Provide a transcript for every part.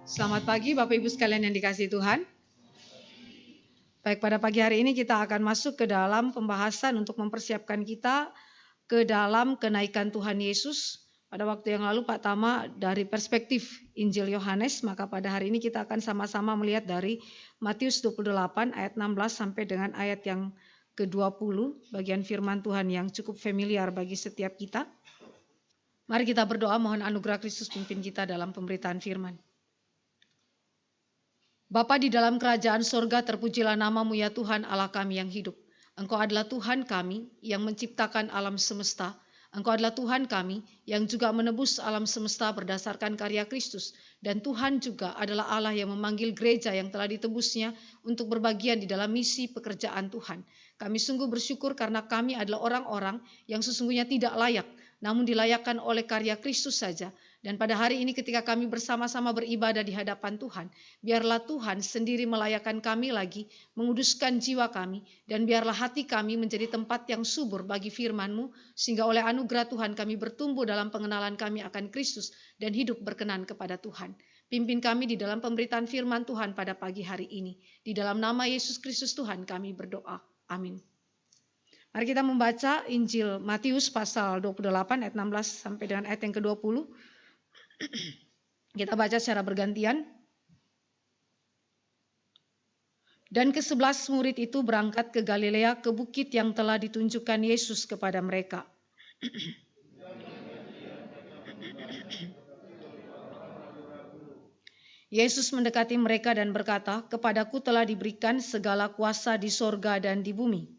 Selamat pagi Bapak Ibu sekalian yang dikasihi Tuhan. Baik, pada pagi hari ini kita akan masuk ke dalam pembahasan untuk mempersiapkan kita ke dalam kenaikan Tuhan Yesus. Pada waktu yang lalu Pak Tama dari perspektif Injil Yohanes, maka pada hari ini kita akan sama-sama melihat dari Matius 28 ayat 16 sampai dengan ayat yang ke-20, bagian firman Tuhan yang cukup familiar bagi setiap kita. Mari kita berdoa mohon anugerah Kristus pimpin kita dalam pemberitaan firman. Bapa di dalam kerajaan sorga, terpujilah namamu ya Tuhan Allah kami yang hidup. Engkau adalah Tuhan kami yang menciptakan alam semesta. Engkau adalah Tuhan kami yang juga menebus alam semesta berdasarkan karya Kristus. Dan Tuhan juga adalah Allah yang memanggil gereja yang telah ditebusnya untuk berbagian di dalam misi pekerjaan Tuhan. Kami sungguh bersyukur karena kami adalah orang-orang yang sesungguhnya tidak layak, namun dilayakkan oleh karya Kristus saja. Dan pada hari ini ketika kami bersama-sama beribadah di hadapan Tuhan, biarlah Tuhan sendiri melayakkan kami lagi, menguduskan jiwa kami, dan biarlah hati kami menjadi tempat yang subur bagi firman-Mu, sehingga oleh anugerah Tuhan kami bertumbuh dalam pengenalan kami akan Kristus dan hidup berkenan kepada Tuhan. Pimpin kami di dalam pemberitaan firman Tuhan pada pagi hari ini. Di dalam nama Yesus Kristus Tuhan kami berdoa. Amin. Mari kita membaca Injil Matius pasal 28 ayat 16 sampai dengan ayat yang ke-20. Kita baca secara bergantian. Dan ke-11 murid itu berangkat ke Galilea, ke bukit yang telah ditunjukkan Yesus kepada mereka. Yesus mendekati mereka dan berkata, "Kepadaku telah diberikan segala kuasa di sorga dan di bumi.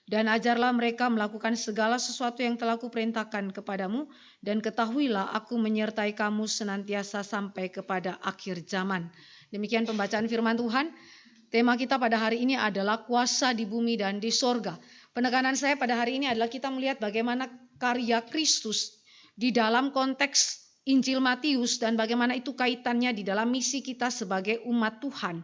Dan ajarlah mereka melakukan segala sesuatu yang telah kuperintahkan kepadamu, dan ketahuilah aku menyertai kamu senantiasa sampai kepada akhir zaman." Demikian pembacaan firman Tuhan. Tema kita pada hari ini adalah kuasa di bumi dan di sorga. Penekanan saya pada hari ini adalah kita melihat bagaimana karya Kristus di dalam konteks Injil Matius dan bagaimana itu kaitannya di dalam misi kita sebagai umat Tuhan.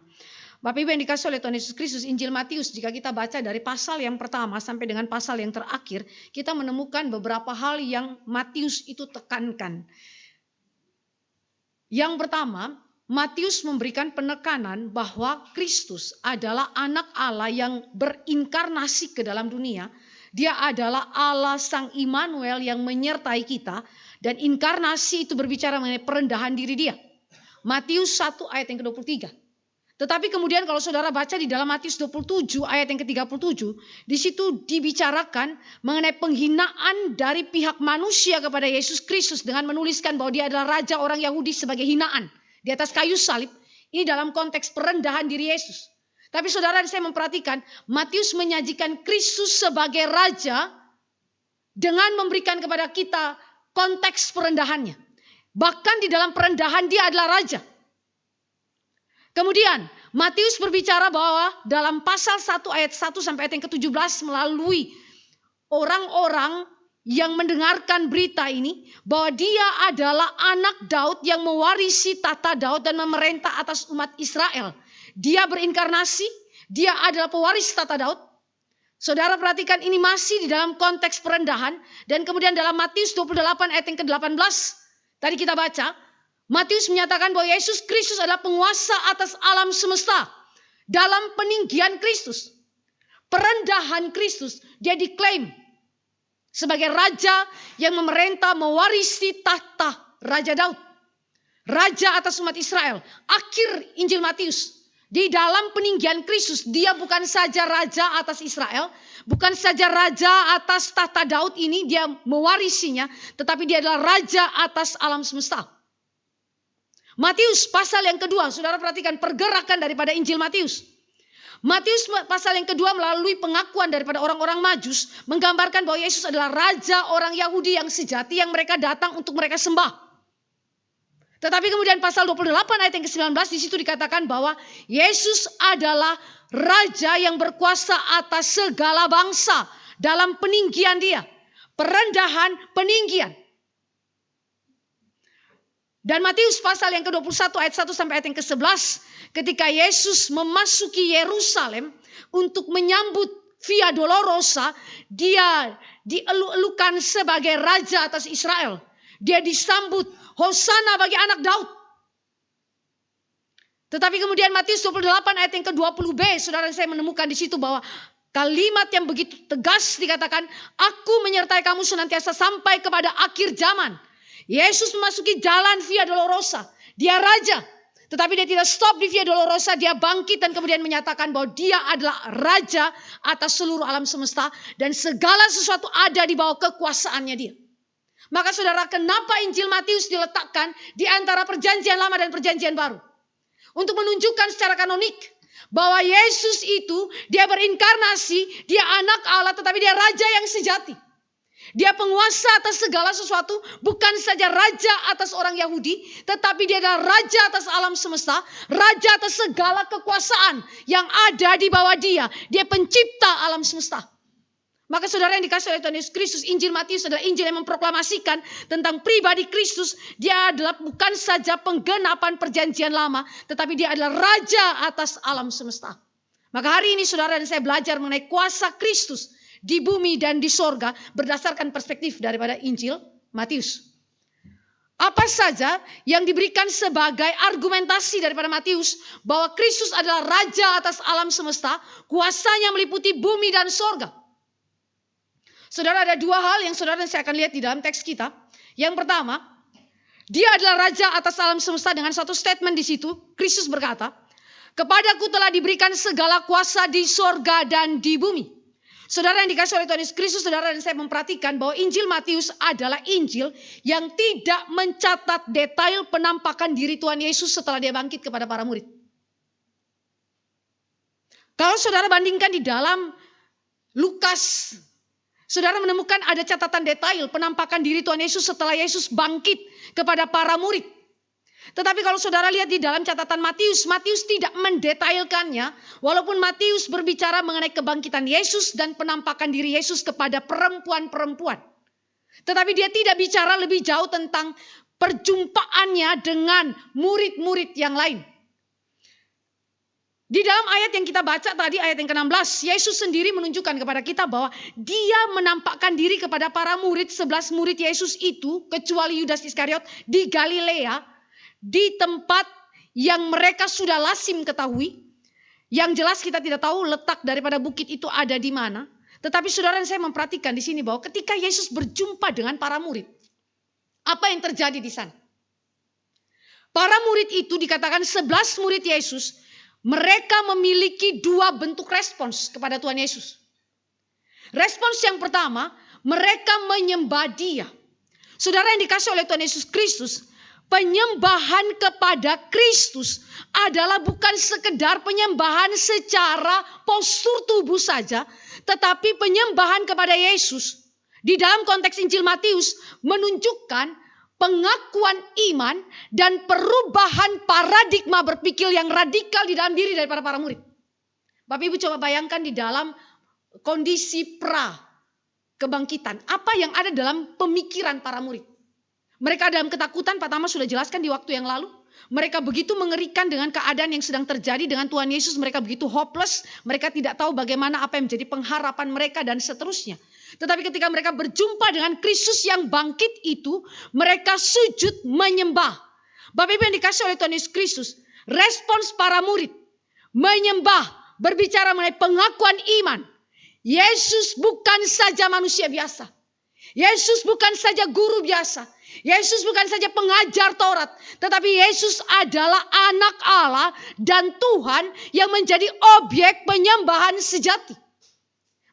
Bapak Ibu yang dikasihi oleh Tuhan Yesus Kristus, Injil Matius jika kita baca dari pasal yang pertama sampai dengan pasal yang terakhir, kita menemukan beberapa hal yang Matius itu tekankan. Yang pertama, Matius memberikan penekanan bahwa Kristus adalah anak Allah yang berinkarnasi ke dalam dunia. Dia adalah Allah Sang Immanuel yang menyertai kita, dan inkarnasi itu berbicara mengenai perendahan diri dia. Matius 1 ayat yang ke-23. Tetapi kemudian kalau saudara baca di dalam Matius 27 ayat yang ke-37, di situ dibicarakan mengenai penghinaan dari pihak manusia kepada Yesus Kristus dengan menuliskan bahwa dia adalah raja orang Yahudi sebagai hinaan di atas kayu salib. Ini dalam konteks perendahan diri Yesus. Tapi saudara, saya memperhatikan Matius menyajikan Kristus sebagai raja dengan memberikan kepada kita konteks perendahannya. Bahkan di dalam perendahan dia adalah raja. Kemudian Matius berbicara bahwa dalam pasal 1 ayat 1 sampai ayat yang ke-17 melalui orang-orang yang mendengarkan berita ini bahwa dia adalah anak Daud yang mewarisi tata Daud dan memerintah atas umat Israel. Dia berinkarnasi, dia adalah pewaris tata Daud. Saudara perhatikan ini masih di dalam konteks perendahan, dan kemudian dalam Matius 28 ayat yang ke-18 tadi kita baca, Matius menyatakan bahwa Yesus Kristus adalah penguasa atas alam semesta. Dalam peninggian Kristus, perendahan Kristus, dia diklaim sebagai raja yang memerintah mewarisi tahta Raja Daud. Raja atas umat Israel. Akhir Injil Matius, di dalam peninggian Kristus, dia bukan saja raja atas Israel, bukan saja raja atas tahta Daud ini, dia mewarisinya, tetapi dia adalah raja atas alam semesta. Matius pasal yang kedua, saudara perhatikan pergerakan daripada Injil Matius. Matius pasal yang kedua melalui pengakuan daripada orang-orang Majus menggambarkan bahwa Yesus adalah raja orang Yahudi yang sejati yang mereka datang untuk mereka sembah. Tetapi kemudian pasal 28 ayat yang ke-19 di situ dikatakan bahwa Yesus adalah raja yang berkuasa atas segala bangsa dalam peninggian dia. Perendahan, peninggian. Dan Matius pasal yang ke-21 ayat 1 sampai ayat yang ke-11, ketika Yesus memasuki Yerusalem untuk menyambut Via Dolorosa, dia dieluk-elukan sebagai raja atas Israel. Dia disambut, Hosana bagi anak Daud. Tetapi kemudian Matius 28 ayat yang ke-20b, saudara saya menemukan di situ bahwa kalimat yang begitu tegas dikatakan, aku menyertai kamu senantiasa sampai kepada akhir zaman. Yesus memasuki jalan Via Dolorosa. Dia raja. Tetapi dia tidak stop di Via Dolorosa. Dia bangkit dan kemudian menyatakan bahwa dia adalah raja atas seluruh alam semesta. Dan segala sesuatu ada di bawah kekuasaannya dia. Maka saudara, kenapa Injil Matius diletakkan di antara perjanjian lama dan perjanjian baru? Untuk menunjukkan secara kanonik bahwa Yesus itu dia berinkarnasi, dia anak Allah, tetapi dia raja yang sejati. Dia penguasa atas segala sesuatu, bukan saja raja atas orang Yahudi, tetapi dia adalah raja atas alam semesta, raja atas segala kekuasaan yang ada di bawah dia. Dia pencipta alam semesta. Maka saudara yang dikasih oleh Tuhan Yesus Kristus, Injil Matius adalah Injil yang memproklamasikan tentang pribadi Kristus. Dia adalah bukan saja penggenapan perjanjian lama, tetapi dia adalah raja atas alam semesta. Maka hari ini saudara dan saya belajar mengenai kuasa Kristus di bumi dan di sorga berdasarkan perspektif daripada Injil Matius. Apa saja yang diberikan sebagai argumentasi daripada Matius bahwa Kristus adalah raja atas alam semesta, kuasanya meliputi bumi dan sorga. Saudara, ada dua hal yang saudara dan saya akan lihat di dalam teks kita. Yang pertama, dia adalah raja atas alam semesta dengan satu statement di situ. Kristus berkata, kepadaku telah diberikan segala kuasa di sorga dan di bumi. Saudara yang dikasih oleh Tuhan Yesus Kristus, saudara dan saya memperhatikan bahwa Injil Matius adalah Injil yang tidak mencatat detail penampakan diri Tuhan Yesus setelah dia bangkit kepada para murid. Kalau saudara bandingkan di dalam Lukas, saudara menemukan ada catatan detail penampakan diri Tuhan Yesus setelah Yesus bangkit kepada para murid. Tetapi kalau saudara lihat di dalam catatan Matius, Matius tidak mendetailkannya. Walaupun Matius berbicara mengenai kebangkitan Yesus dan penampakan diri Yesus kepada perempuan-perempuan. Tetapi dia tidak bicara lebih jauh tentang perjumpaannya dengan murid-murid yang lain. Di dalam ayat yang kita baca tadi, ayat yang ke-16, Yesus sendiri menunjukkan kepada kita bahwa dia menampakkan diri kepada para murid, 11 murid Yesus itu, kecuali Yudas Iskariot, di Galilea, di tempat yang mereka sudah lazim ketahui. Yang jelas kita tidak tahu letak daripada bukit itu ada di mana. Tetapi saudara dan saya memperhatikan di sini bahwa ketika Yesus berjumpa dengan para murid, apa yang terjadi di sana? Para murid itu dikatakan 11 murid Yesus, mereka memiliki dua bentuk respons kepada Tuhan Yesus. Respons yang pertama, mereka menyembah Dia. Saudara yang dikasih oleh Tuhan Yesus Kristus, penyembahan kepada Kristus adalah bukan sekedar penyembahan secara postur tubuh saja, tetapi penyembahan kepada Yesus di dalam konteks Injil Matius menunjukkan pengakuan iman dan perubahan paradigma berpikir yang radikal di dalam diri daripada para murid. Bapak Ibu coba bayangkan di dalam kondisi pra kebangkitan, apa yang ada dalam pemikiran para murid. Mereka dalam ketakutan, Pak Tama sudah jelaskan di waktu yang lalu. Mereka begitu mengerikan dengan keadaan yang sedang terjadi dengan Tuhan Yesus. Mereka begitu hopeless. Mereka tidak tahu bagaimana apa yang menjadi pengharapan mereka dan seterusnya. Tetapi ketika mereka berjumpa dengan Kristus yang bangkit itu, mereka sujud menyembah. Bapak Ibu yang dikasih oleh Tuhan Yesus Kristus, respons para murid menyembah, berbicara mengenai pengakuan iman. Yesus bukan saja manusia biasa. Yesus bukan saja guru biasa. Yesus bukan saja pengajar Taurat, tetapi Yesus adalah anak Allah dan Tuhan yang menjadi objek penyembahan sejati.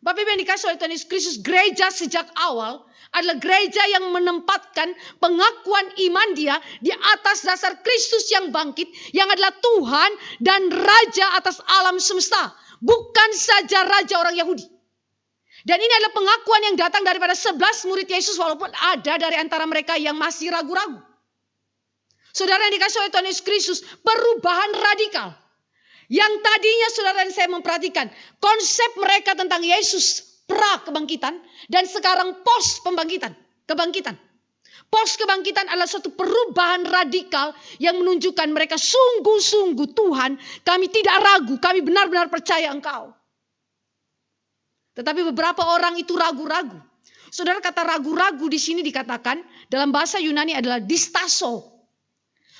Bapak Ibu yang dikasih oleh Tuhan Yesus Kristus, gereja sejak awal adalah gereja yang menempatkan pengakuan iman dia di atas dasar Kristus yang bangkit, yang adalah Tuhan dan Raja atas alam semesta, bukan saja Raja orang Yahudi. Dan ini adalah pengakuan yang datang daripada 11 murid Yesus walaupun ada dari antara mereka yang masih ragu-ragu. Saudara yang dikasih oleh Tuhan Yesus Kristus, perubahan radikal. Yang tadinya saudara dan saya memperhatikan konsep mereka tentang Yesus pra kebangkitan dan sekarang post kebangkitan. Post kebangkitan adalah suatu perubahan radikal yang menunjukkan mereka sungguh-sungguh Tuhan, kami tidak ragu, kami benar-benar percaya Engkau. Tetapi beberapa orang itu ragu-ragu. Saudara, kata ragu-ragu di sini dikatakan dalam bahasa Yunani adalah distaso.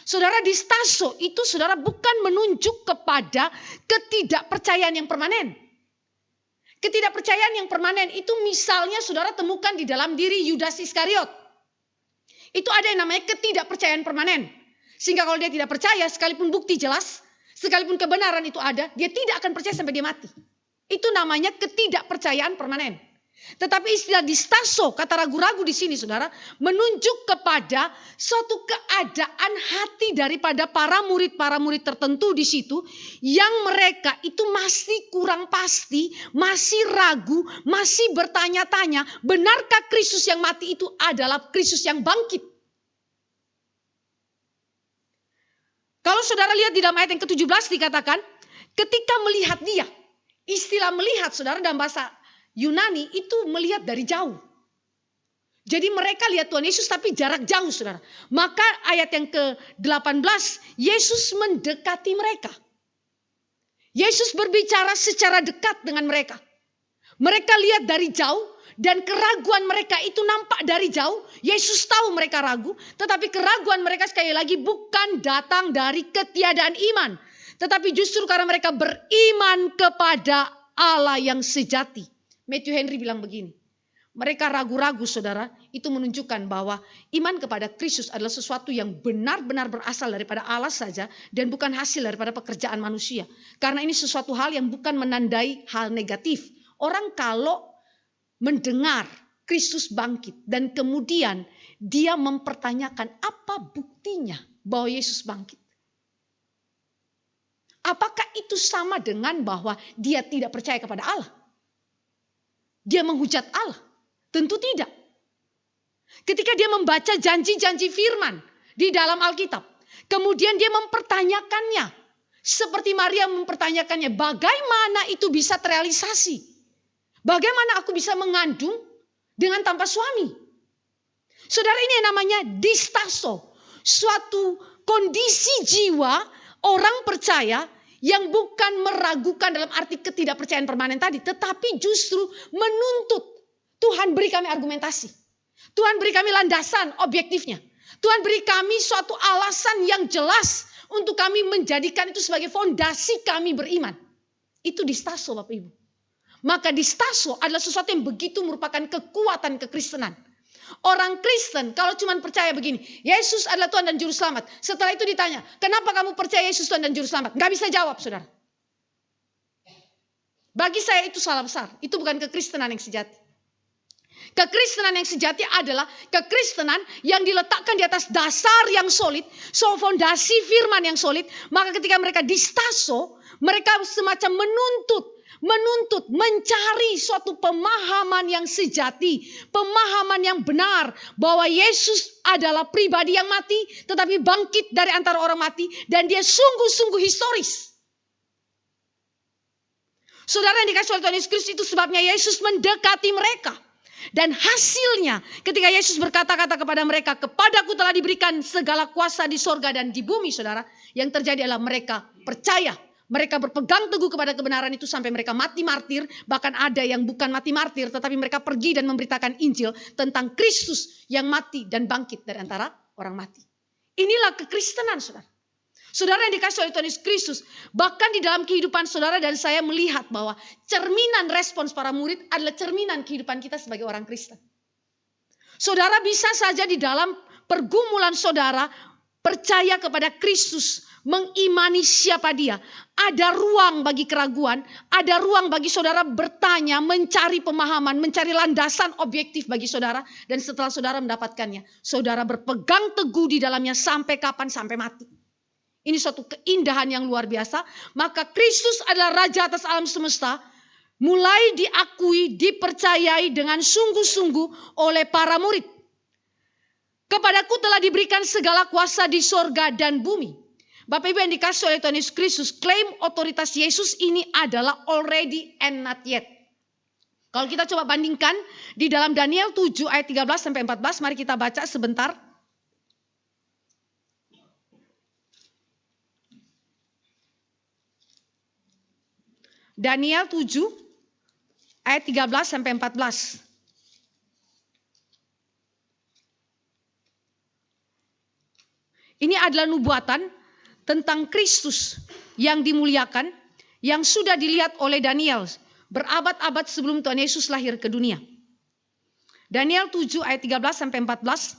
Saudara, distaso itu saudara bukan menunjuk kepada ketidakpercayaan yang permanen. Ketidakpercayaan yang permanen itu misalnya saudara temukan di dalam diri Yudas Iskariot. Itu ada yang namanya ketidakpercayaan permanen. Sehingga kalau dia tidak percaya, sekalipun bukti jelas, sekalipun kebenaran itu ada, dia tidak akan percaya sampai dia mati. Itu namanya ketidakpercayaan permanen. Tetapi istilah distaso, kata ragu-ragu di sini saudara, menunjuk kepada suatu keadaan hati daripada para murid tertentu di situ yang mereka itu masih kurang pasti, masih ragu, masih bertanya-tanya, benarkah Kristus yang mati itu adalah Kristus yang bangkit? Kalau saudara lihat di dalam ayat yang ke-17 dikatakan, ketika melihat dia, istilah melihat saudara dalam bahasa Yunani itu melihat dari jauh. Jadi mereka lihat Tuhan Yesus tapi jarak jauh saudara. Maka ayat yang ke-18, Yesus mendekati mereka. Yesus berbicara secara dekat dengan mereka. Mereka lihat dari jauh dan keraguan mereka itu nampak dari jauh. Yesus tahu mereka ragu, tetapi keraguan mereka sekali lagi bukan datang dari ketiadaan iman. Tetapi justru karena mereka beriman kepada Allah yang sejati. Matthew Henry bilang begini, mereka ragu-ragu saudara, itu menunjukkan bahwa iman kepada Kristus adalah sesuatu yang benar-benar berasal daripada Allah saja dan bukan hasil daripada pekerjaan manusia. Karena ini sesuatu hal yang bukan menandai hal negatif. Orang kalau mendengar Kristus bangkit dan kemudian dia mempertanyakan apa buktinya bahwa Yesus bangkit. Apakah itu sama dengan bahwa dia tidak percaya kepada Allah? Dia menghujat Allah? Tentu tidak. Ketika dia membaca janji-janji firman di dalam Alkitab, kemudian dia mempertanyakannya. Seperti Maria mempertanyakannya, bagaimana itu bisa terrealisasi? Bagaimana aku bisa mengandung dengan tanpa suami? Saudara, ini yang namanya distaso. Suatu kondisi jiwa orang percaya yang bukan meragukan dalam arti ketidakpercayaan permanen tadi. Tetapi justru menuntut. Tuhan beri kami argumentasi. Tuhan beri kami landasan objektifnya. Tuhan beri kami suatu alasan yang jelas untuk kami menjadikan itu sebagai fondasi kami beriman. Itu distaso Bapak Ibu. Maka distaso adalah sesuatu yang begitu merupakan kekuatan kekristenan. Orang Kristen kalau cuma percaya begini, Yesus adalah Tuhan dan Juru Selamat. Setelah itu ditanya, kenapa kamu percaya Yesus Tuhan dan Juru Selamat? Gak bisa jawab saudara. Bagi saya itu salah besar. Itu bukan kekristenan yang sejati. Kekristenan yang sejati adalah kekristenan yang diletakkan di atas dasar yang solid. So fondasi firman yang solid. Maka ketika mereka distaso, mereka semacam menuntut, mencari suatu pemahaman yang sejati, pemahaman yang benar bahwa Yesus adalah pribadi yang mati, tetapi bangkit dari antara orang mati, dan dia sungguh-sungguh historis. Saudara yang dikasih oleh Tuhan Yesus Kristus, itu sebabnya Yesus mendekati mereka. Dan hasilnya ketika Yesus berkata-kata kepada mereka, kepadaku telah diberikan segala kuasa di sorga dan di bumi, saudara. Yang terjadi adalah mereka percaya. Mereka berpegang teguh kepada kebenaran itu sampai mereka mati martir. Bahkan ada yang bukan mati martir, tetapi mereka pergi dan memberitakan Injil tentang Kristus yang mati dan bangkit dari antara orang mati. Inilah kekristenan saudara. Saudara yang dikasih oleh Tuhan Yesus Kristus, bahkan di dalam kehidupan saudara dan saya melihat bahwa cerminan respons para murid adalah cerminan kehidupan kita sebagai orang Kristen. Saudara bisa saja di dalam pergumulan saudara percaya kepada Kristus, mengimani siapa dia. Ada ruang bagi keraguan, ada ruang bagi saudara bertanya, mencari pemahaman, mencari landasan objektif bagi saudara. Dan setelah saudara mendapatkannya, saudara berpegang teguh di dalamnya sampai kapan? Sampai mati. Ini suatu keindahan yang luar biasa. Maka Kristus adalah Raja atas alam semesta. Mulai diakui, dipercayai dengan sungguh-sungguh oleh para murid. Kepadaku telah diberikan segala kuasa di sorga dan bumi. Bapak Ibu yang dikasih oleh Tuhan Yesus Kristus, klaim otoritas Yesus ini adalah already and not yet. Kalau kita coba bandingkan di dalam Daniel 7 ayat 13 sampai 14, mari kita baca sebentar. Daniel 7 ayat 13 sampai 14. Ini adalah nubuatan tentang Kristus yang dimuliakan, yang sudah dilihat oleh Daniel berabad-abad sebelum Tuhan Yesus lahir ke dunia. Daniel 7 ayat 13 sampai 14.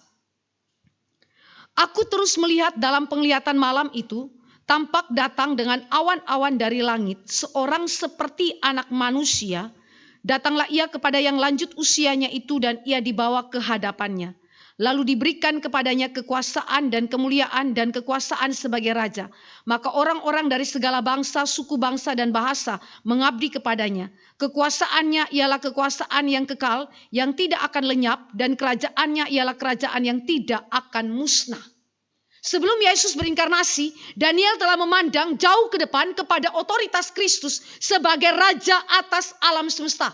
Aku terus melihat dalam penglihatan malam itu, tampak datang dengan awan-awan dari langit, seorang seperti anak manusia. Datanglah ia kepada yang lanjut usianya itu dan ia dibawa ke hadapannya. Lalu diberikan kepadanya kekuasaan dan kemuliaan dan kekuasaan sebagai raja. Maka orang-orang dari segala bangsa, suku bangsa dan bahasa mengabdi kepadanya. Kekuasaannya ialah kekuasaan yang kekal, yang tidak akan lenyap, dan kerajaannya ialah kerajaan yang tidak akan musnah. Sebelum Yesus berinkarnasi, Daniel telah memandang jauh ke depan kepada otoritas Kristus sebagai raja atas alam semesta.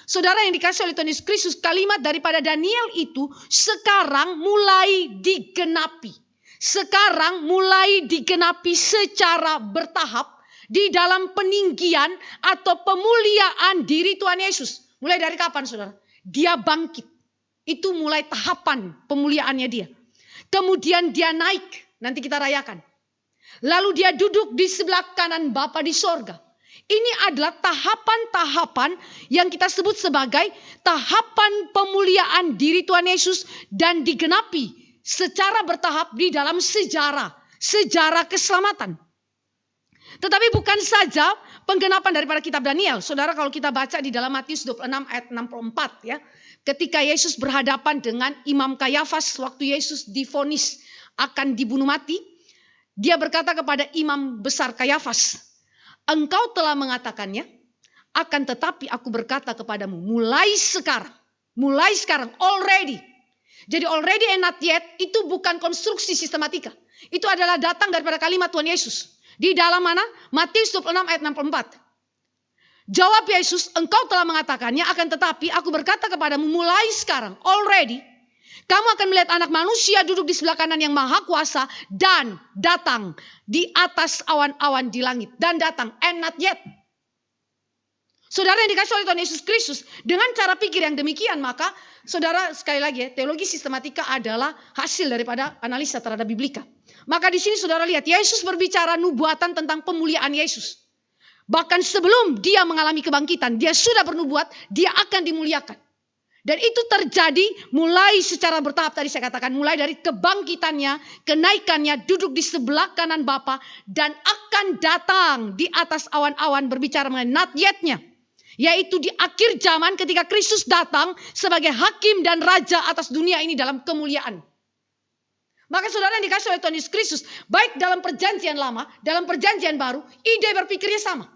Saudara yang dikasih oleh Tuhan Yesus Kristus, kalimat daripada Daniel itu sekarang mulai digenapi. Sekarang mulai digenapi secara bertahap di dalam peninggian atau pemuliaan diri Tuhan Yesus. Mulai dari kapan, saudara? Dia bangkit. Itu mulai tahapan pemuliaannya dia. Kemudian dia naik, nanti kita rayakan. Lalu dia duduk di sebelah kanan Bapa di sorga. Ini adalah tahapan-tahapan yang kita sebut sebagai tahapan pemuliaan diri Tuhan Yesus dan digenapi secara bertahap di dalam sejarah keselamatan. Tetapi bukan saja penggenapan daripada kitab Daniel. Saudara, kalau kita baca di dalam Matius 26 ayat 64 ya, ketika Yesus berhadapan dengan Imam Kayafas waktu Yesus divonis akan dibunuh mati, dia berkata kepada Imam besar Kayafas, engkau telah mengatakannya, akan tetapi aku berkata kepadamu, mulai sekarang, already. Jadi already and not yet itu bukan konstruksi sistematika. Itu adalah datang daripada kalimat Tuhan Yesus. Di dalam mana? Matius 26 ayat 64. Jawab Yesus, engkau telah mengatakannya, akan tetapi aku berkata kepadamu, mulai sekarang, already. Kamu akan melihat anak manusia duduk di sebelah kanan yang maha kuasa dan datang di atas awan-awan di langit. Dan datang, and not yet. Saudara yang dikasih oleh Tuhan Yesus Kristus, dengan cara pikir yang demikian, maka saudara sekali lagi ya, teologi sistematika adalah hasil daripada analisa terhadap biblika. Maka di sini saudara lihat, Yesus berbicara nubuatan tentang pemuliaan Yesus. Bahkan sebelum dia mengalami kebangkitan, dia sudah bernubuat, dia akan dimuliakan. Dan itu terjadi mulai secara bertahap tadi saya katakan. Mulai dari kebangkitannya, kenaikannya, duduk di sebelah kanan Bapa. Dan akan datang di atas awan-awan berbicara mengenai not yet-nya. Yaitu di akhir zaman ketika Kristus datang sebagai hakim dan raja atas dunia ini dalam kemuliaan. Maka saudara yang dikasih oleh Tuhan Yesus Kristus, baik dalam perjanjian lama, dalam perjanjian baru, ide berpikirnya sama.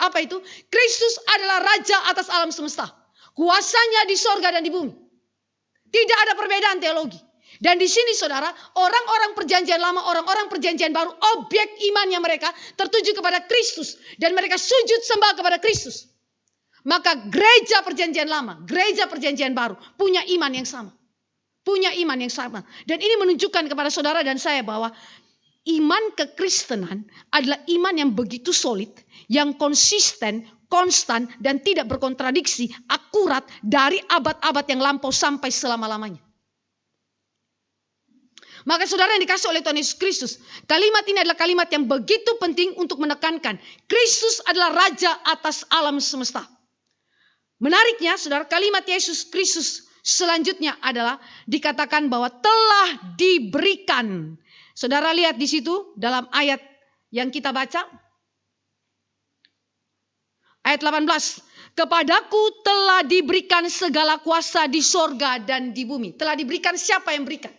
Apa itu? Kristus adalah raja atas alam semesta. Kuasanya di sorga dan di bumi. Tidak ada perbedaan teologi. Dan di sini saudara, orang-orang perjanjian lama, orang-orang perjanjian baru, objek imannya mereka tertuju kepada Kristus. Dan mereka sujud sembah kepada Kristus. Maka gereja perjanjian lama, gereja perjanjian baru punya iman yang sama. Punya iman yang sama. Dan ini menunjukkan kepada saudara dan saya bahwa iman kekristenan adalah iman yang begitu solid, yang konsisten, konstan, dan tidak berkontradiksi, akurat dari abad-abad yang lampau sampai selama-lamanya. Maka saudara yang dikasih oleh Tuhan Yesus Kristus, kalimat ini adalah kalimat yang begitu penting untuk menekankan Kristus adalah raja atas alam semesta. Menariknya saudara, kalimat Yesus Kristus selanjutnya adalah dikatakan bahwa telah diberikan. Saudara lihat di situ dalam ayat yang kita baca. Ayat 18. Kepadaku telah diberikan segala kuasa di sorga dan di bumi. Telah diberikan, siapa yang berikan?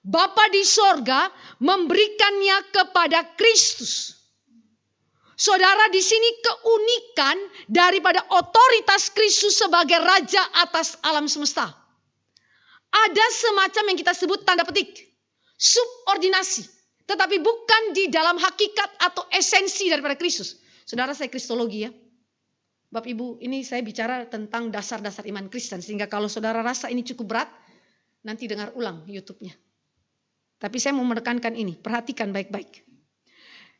Bapa di sorga memberikannya kepada Kristus. Saudara, di sini keunikan daripada otoritas Kristus sebagai raja atas alam semesta. Ada semacam yang kita sebut tanda petik, subordinasi, tetapi bukan di dalam hakikat atau esensi daripada Kristus. Saudara, saya kristologi ya. Bapak Ibu, ini saya bicara tentang dasar-dasar iman Kristen, sehingga kalau saudara rasa ini cukup berat, nanti dengar ulang YouTube-nya. Tapi saya mau menekankan ini, perhatikan baik-baik.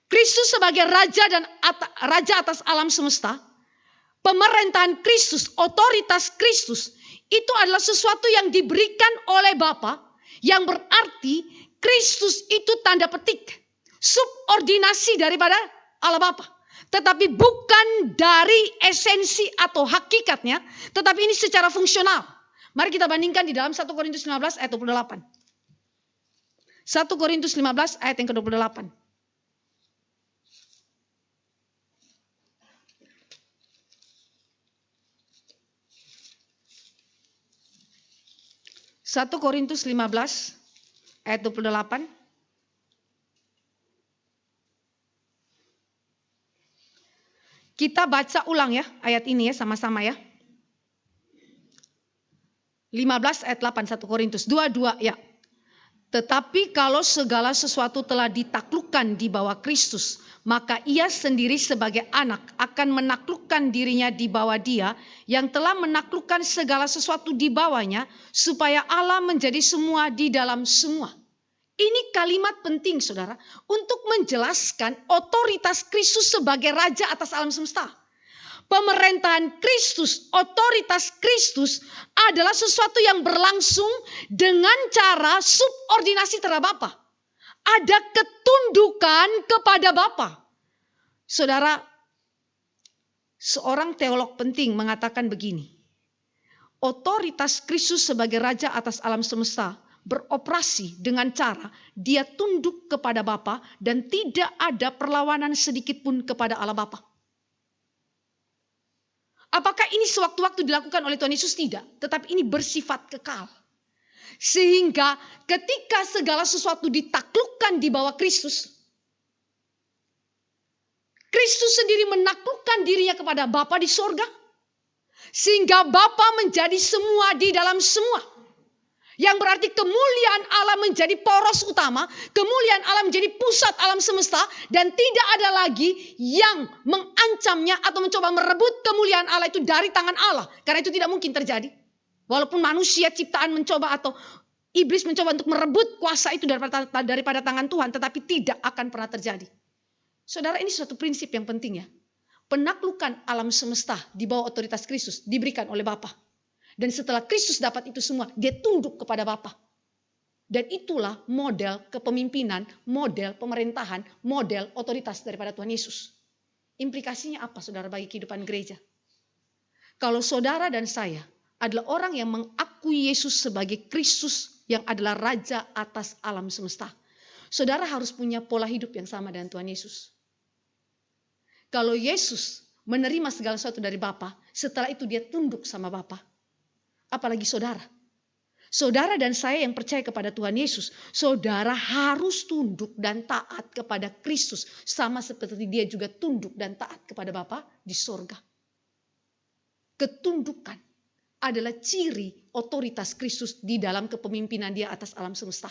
Kristus sebagai raja dan raja atas alam semesta pemerintahan Kristus, otoritas Kristus, itu adalah sesuatu yang diberikan oleh Bapa, yang berarti Kristus itu tanda petik subordinasi daripada Allah Bapa. Tetapi bukan dari esensi atau hakikatnya, tetapi ini secara fungsional. Mari kita bandingkan di dalam 1 Korintus 15 ayat 28. 1 Korintus 15 ayat yang ke-28. 1 Korintus 15 ayat 28. Kita baca ulang ya ayat ini ya sama-sama ya. 15 ayat 8 1 Korintus 22 ya. Tetapi kalau segala sesuatu telah ditaklukkan di bawah Kristus, maka ia sendiri sebagai anak akan menaklukkan dirinya di bawah Dia yang telah menaklukkan segala sesuatu di bawahnya, supaya Allah menjadi semua di dalam semua. Ini kalimat penting saudara, untuk menjelaskan otoritas Kristus sebagai Raja atas alam semesta. Pemerintahan Kristus, otoritas Kristus adalah sesuatu yang berlangsung dengan cara subordinasi terhadap Bapa. Ada ketundukan kepada Bapa. Saudara, seorang teolog penting mengatakan begini. Otoritas Kristus sebagai Raja atas alam semesta beroperasi dengan cara dia tunduk kepada Bapa dan tidak ada perlawanan sedikit pun kepada Allah Bapa. Apakah ini sewaktu-waktu dilakukan oleh Tuhan Yesus? Tidak. Tetapi ini bersifat kekal. Sehingga ketika segala sesuatu ditaklukkan di bawah Kristus, Kristus sendiri menaklukkan dirinya kepada Bapa di sorga. Sehingga Bapa menjadi semua di dalam semua. Yang berarti kemuliaan Allah menjadi poros utama, kemuliaan Allah menjadi pusat alam semesta, dan tidak ada lagi yang mengancamnya atau mencoba merebut kemuliaan Allah itu dari tangan Allah. Karena itu tidak mungkin terjadi. Walaupun manusia ciptaan mencoba atau iblis mencoba untuk merebut kuasa itu daripada tangan Tuhan, tetapi tidak akan pernah terjadi. Saudara, ini suatu prinsip yang penting ya. Penaklukan alam semesta di bawah otoritas Kristus diberikan oleh Bapa. Dan setelah Kristus dapat itu semua, dia tunduk kepada Bapa. Dan itulah model kepemimpinan, model pemerintahan, model otoritas daripada Tuhan Yesus. Implikasinya apa saudara bagi kehidupan gereja? Kalau saudara dan saya adalah orang yang mengakui Yesus sebagai Kristus yang adalah Raja atas alam semesta, saudara harus punya pola hidup yang sama dengan Tuhan Yesus. Kalau Yesus menerima segala sesuatu dari Bapa, setelah itu dia tunduk sama Bapa. Apalagi saudara. Saudara dan saya yang percaya kepada Tuhan Yesus, saudara harus tunduk dan taat kepada Kristus. Sama seperti dia juga tunduk dan taat kepada Bapa di sorga. Ketundukan adalah ciri otoritas Kristus di dalam kepemimpinan dia atas alam semesta.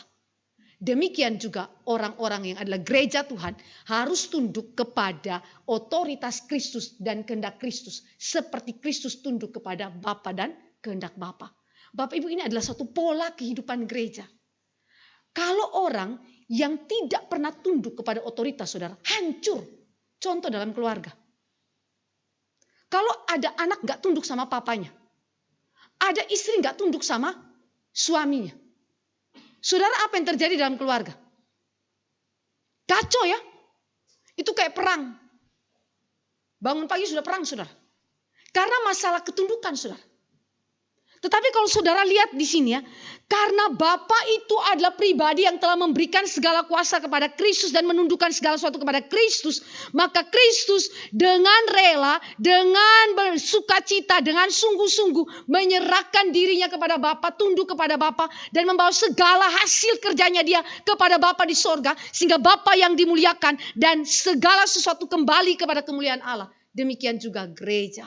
Demikian juga orang-orang yang adalah gereja Tuhan harus tunduk kepada otoritas Kristus dan kehendak Kristus. Seperti Kristus tunduk kepada Bapa dan kehendak Bapa. Bapak Ibu, ini adalah suatu pola kehidupan gereja. Kalau orang yang tidak pernah tunduk kepada otoritas saudara, hancur. Contoh dalam keluarga. Kalau ada anak gak tunduk sama papanya. Ada istri gak tunduk sama suaminya. Saudara, apa yang terjadi dalam keluarga? Kacau ya. Itu kayak perang. Bangun pagi sudah perang saudara. Karena masalah ketundukan saudara. Tetapi kalau saudara lihat di sini ya, karena Bapa itu adalah pribadi yang telah memberikan segala kuasa kepada Kristus dan menundukkan segala sesuatu kepada Kristus, maka Kristus dengan rela, dengan bersukacita, dengan sungguh-sungguh menyerahkan dirinya kepada Bapa, tunduk kepada Bapa dan membawa segala hasil kerjanya dia kepada Bapa di sorga, sehingga Bapa yang dimuliakan dan segala sesuatu kembali kepada kemuliaan Allah. Demikian juga gereja.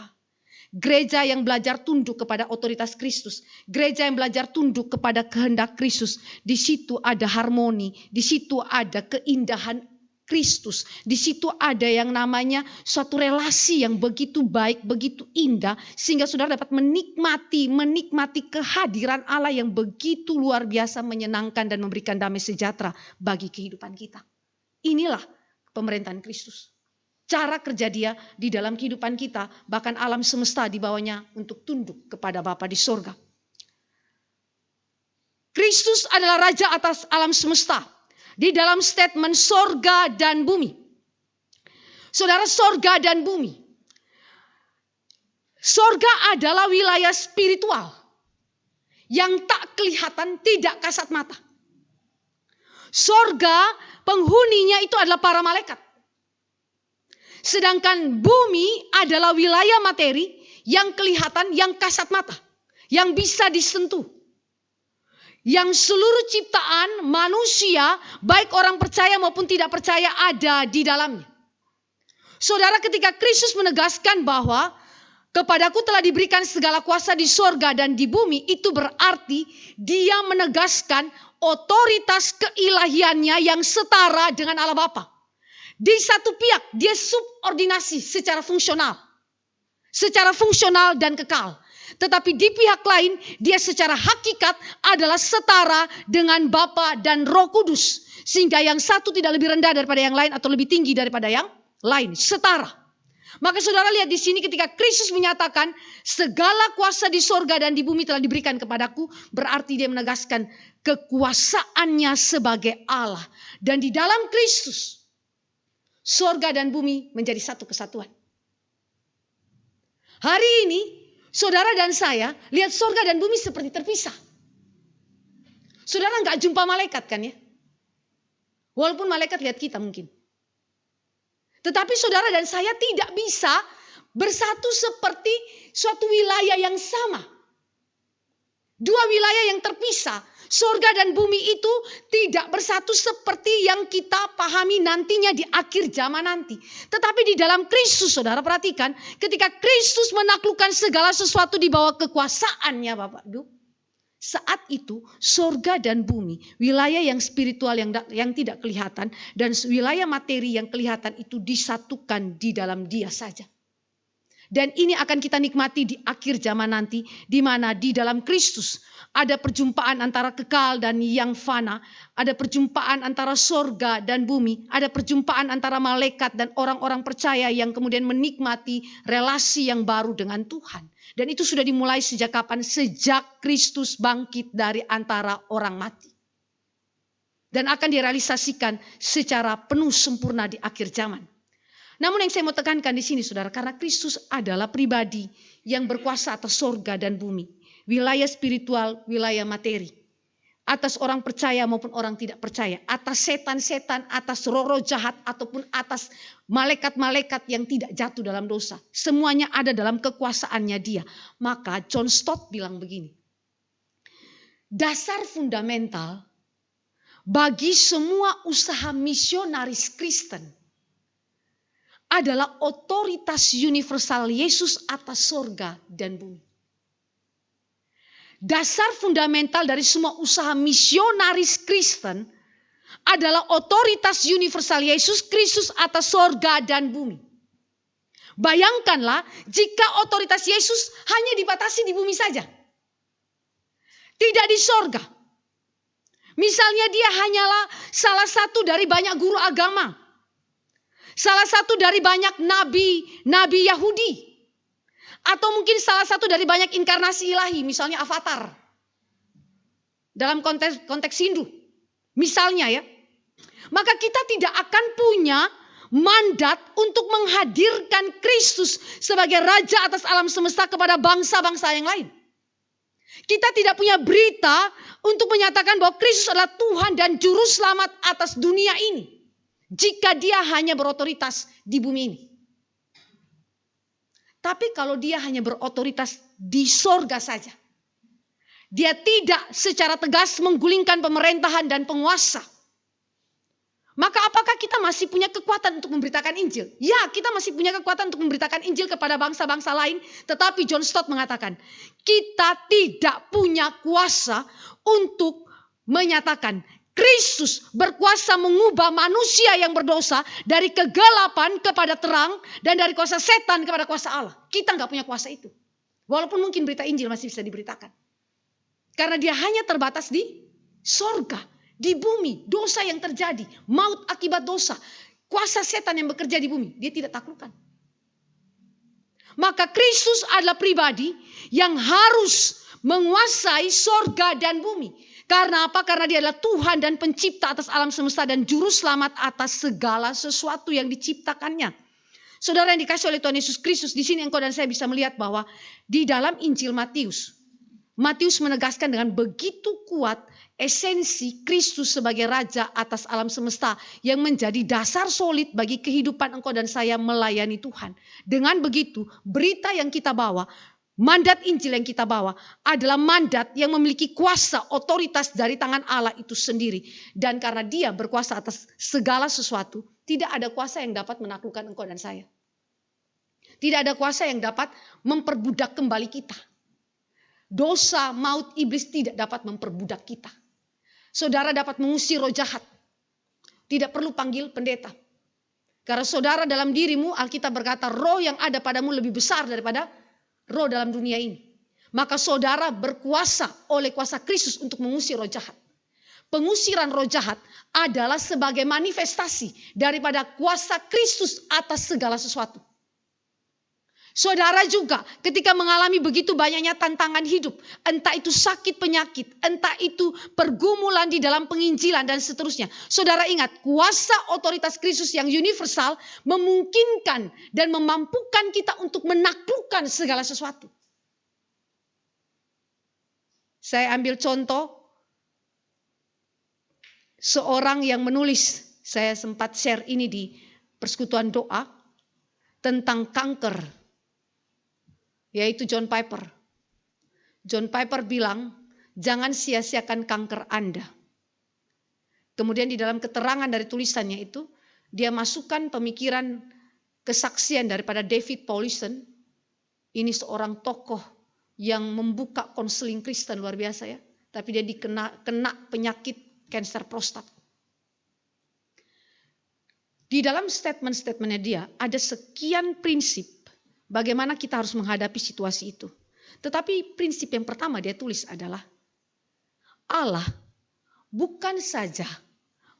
Gereja yang belajar tunduk kepada otoritas Kristus. Gereja yang belajar tunduk kepada kehendak Kristus. Di situ ada harmoni. Di situ ada keindahan Kristus. Di situ ada yang namanya suatu relasi yang begitu baik, begitu indah. Sehingga saudara dapat menikmati kehadiran Allah yang begitu luar biasa, menyenangkan dan memberikan damai sejahtera bagi kehidupan kita. Inilah pemerintahan Kristus. cara kerja Dia di dalam kehidupan kita, bahkan alam semesta di bawahnya untuk tunduk kepada Bapa di sorga. Kristus adalah Raja atas alam semesta. Di dalam statement sorga dan bumi. Saudara, sorga dan bumi. Sorga adalah wilayah spiritual yang tak kelihatan, tidak kasat mata. Sorga penghuninya itu adalah para malaikat. Sedangkan bumi adalah wilayah materi yang kelihatan, yang kasat mata, yang bisa disentuh. Yang seluruh ciptaan manusia, baik orang percaya maupun tidak percaya, ada di dalamnya. Saudara, ketika Kristus menegaskan bahwa kepadaku telah diberikan segala kuasa di sorga dan di bumi, itu berarti Dia menegaskan otoritas keilahiannya yang setara dengan Allah Bapa. Di satu pihak Dia subordinasi secara fungsional dan kekal. Tetapi di pihak lain Dia secara hakikat adalah setara dengan Bapa dan Roh Kudus. Sehingga yang satu tidak lebih rendah daripada yang lain atau lebih tinggi daripada yang lain. Setara. Maka saudara lihat di sini ketika Kristus menyatakan segala kuasa di sorga dan di bumi telah diberikan kepadaku. Berarti Dia menegaskan kekuasaannya sebagai Allah. Dan di dalam Kristus sorga dan bumi menjadi satu kesatuan. Hari ini saudara dan saya lihat sorga dan bumi seperti terpisah. Saudara nggak jumpa malaikat kan ya? Walaupun malaikat lihat kita mungkin. Tetapi saudara dan saya tidak bisa bersatu seperti suatu wilayah yang sama. Dua wilayah yang terpisah. Sorga dan bumi itu tidak bersatu seperti yang kita pahami nantinya di akhir zaman nanti. Tetapi di dalam Kristus, saudara perhatikan, ketika Kristus menaklukkan segala sesuatu di bawah kekuasaannya, Bapak Ibu, saat itu sorga dan bumi, wilayah yang spiritual yang tidak kelihatan, dan wilayah materi yang kelihatan itu disatukan di dalam Dia saja. Dan ini akan kita nikmati di akhir zaman nanti, di mana di dalam Kristus ada perjumpaan antara kekal dan yang fana, ada perjumpaan antara sorga dan bumi, ada perjumpaan antara malaikat dan orang-orang percaya yang kemudian menikmati relasi yang baru dengan Tuhan. Dan itu sudah dimulai sejak kapan? Sejak Kristus bangkit dari antara orang mati. Dan akan direalisasikan secara penuh sempurna di akhir zaman. Namun yang saya mau tekankan di sini saudara, karena Kristus adalah pribadi yang berkuasa atas sorga dan bumi. Wilayah spiritual, wilayah materi. Atas orang percaya maupun orang tidak percaya. Atas setan-setan, atas roh-roh jahat, ataupun atas malaikat-malaikat yang tidak jatuh dalam dosa. Semuanya ada dalam kekuasaannya Dia. Maka John Stott bilang begini. Dasar fundamental bagi semua usaha misionaris Kristen adalah otoritas universal Yesus atas sorga dan bumi. Dasar fundamental dari semua usaha misionaris Kristen adalah otoritas universal Yesus Kristus atas sorga dan bumi. Bayangkanlah jika otoritas Yesus hanya dibatasi di bumi saja. Tidak di sorga. Misalnya Dia hanyalah salah satu dari banyak guru agama. Salah satu dari banyak nabi Yahudi. Atau mungkin salah satu dari banyak inkarnasi ilahi. Misalnya avatar. Dalam konteks Hindu. Misalnya ya. Maka kita tidak akan punya mandat untuk menghadirkan Kristus sebagai Raja atas alam semesta kepada bangsa-bangsa yang lain. Kita tidak punya berita untuk menyatakan bahwa Kristus adalah Tuhan dan Juru Selamat atas dunia ini. Jika Dia hanya berotoritas di bumi ini. Tapi kalau Dia hanya berotoritas di sorga saja. Dia tidak secara tegas menggulingkan pemerintahan dan penguasa. Maka apakah kita masih punya kekuatan untuk memberitakan Injil? Ya, kita masih punya kekuatan untuk memberitakan Injil kepada bangsa-bangsa lain. Tetapi John Stott mengatakan, kita tidak punya kuasa untuk menyatakan Kristus berkuasa mengubah manusia yang berdosa dari kegelapan kepada terang dan dari kuasa setan kepada kuasa Allah. Kita nggak punya kuasa itu. Walaupun mungkin berita Injil masih bisa diberitakan. Karena Dia hanya terbatas di sorga, di bumi, dosa yang terjadi, maut akibat dosa. kuasa setan yang bekerja di bumi, dia tidak taklukkan. Maka Kristus adalah pribadi yang harus menguasai sorga dan bumi. Karena apa? Karena dia adalah Tuhan dan pencipta atas alam semesta dan juru selamat atas segala sesuatu yang diciptakannya. Saudara yang dikasih oleh Tuhan Yesus Kristus, di sini engkau dan saya bisa melihat bahwa di dalam Injil Matius menegaskan dengan begitu kuat esensi Kristus sebagai Raja atas alam semesta yang menjadi dasar solid bagi kehidupan engkau dan saya melayani Tuhan. Dengan begitu, berita yang kita bawa, mandat Injil yang kita bawa adalah mandat yang memiliki kuasa, otoritas dari tangan Allah itu sendiri. Dan karena dia berkuasa atas segala sesuatu, tidak ada kuasa yang dapat menaklukkan engkau dan saya. Tidak ada kuasa yang dapat memperbudak kembali kita. Dosa, maut, iblis tidak dapat memperbudak kita. Saudara dapat mengusir roh jahat. Tidak perlu panggil pendeta. Karena saudara dalam dirimu, Alkitab berkata, roh yang ada padamu lebih besar daripada roh dalam dunia ini. Maka saudara berkuasa oleh kuasa Kristus untuk mengusir roh jahat. Pengusiran roh jahat adalah sebagai manifestasi daripada kuasa Kristus atas segala sesuatu. Saudara juga ketika mengalami begitu banyaknya tantangan hidup, entah itu sakit penyakit, entah itu pergumulan di dalam penginjilan dan seterusnya. Saudara ingat, kuasa otoritas Kristus yang universal memungkinkan dan memampukan kita untuk menaklukkan segala sesuatu. Saya ambil contoh seorang yang menulis, saya sempat share ini di persekutuan doa tentang kanker. Yaitu John Piper. John Piper bilang, jangan sia-siakan kanker Anda. Kemudian di dalam keterangan dari tulisannya itu, dia masukkan pemikiran kesaksian daripada David Powlison. Ini seorang tokoh yang membuka konseling Kristen luar biasa ya. Tapi dia kena penyakit kanker prostat. Di dalam statement-statementnya dia, ada sekian prinsip bagaimana kita harus menghadapi situasi itu. Tetapi prinsip yang pertama dia tulis adalah Allah bukan saja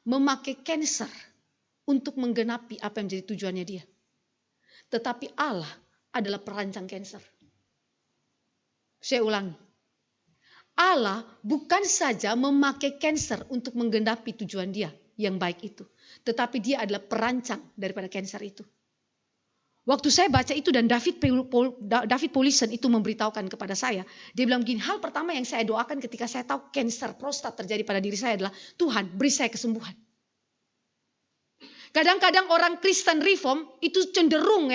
memakai kanker untuk menggenapi apa yang menjadi tujuannya dia. Tetapi Allah adalah perancang kanker. Saya ulangi. Allah bukan saja memakai kanker untuk menggenapi tujuan dia yang baik itu. Tetapi dia adalah perancang daripada kanker itu. Waktu saya baca itu dan David Powlison itu memberitahukan kepada saya. Dia bilang begini, hal pertama yang saya doakan ketika saya tahu kanker prostat terjadi pada diri saya adalah Tuhan beri saya kesembuhan. Kadang-kadang orang Kristen Reform itu cenderung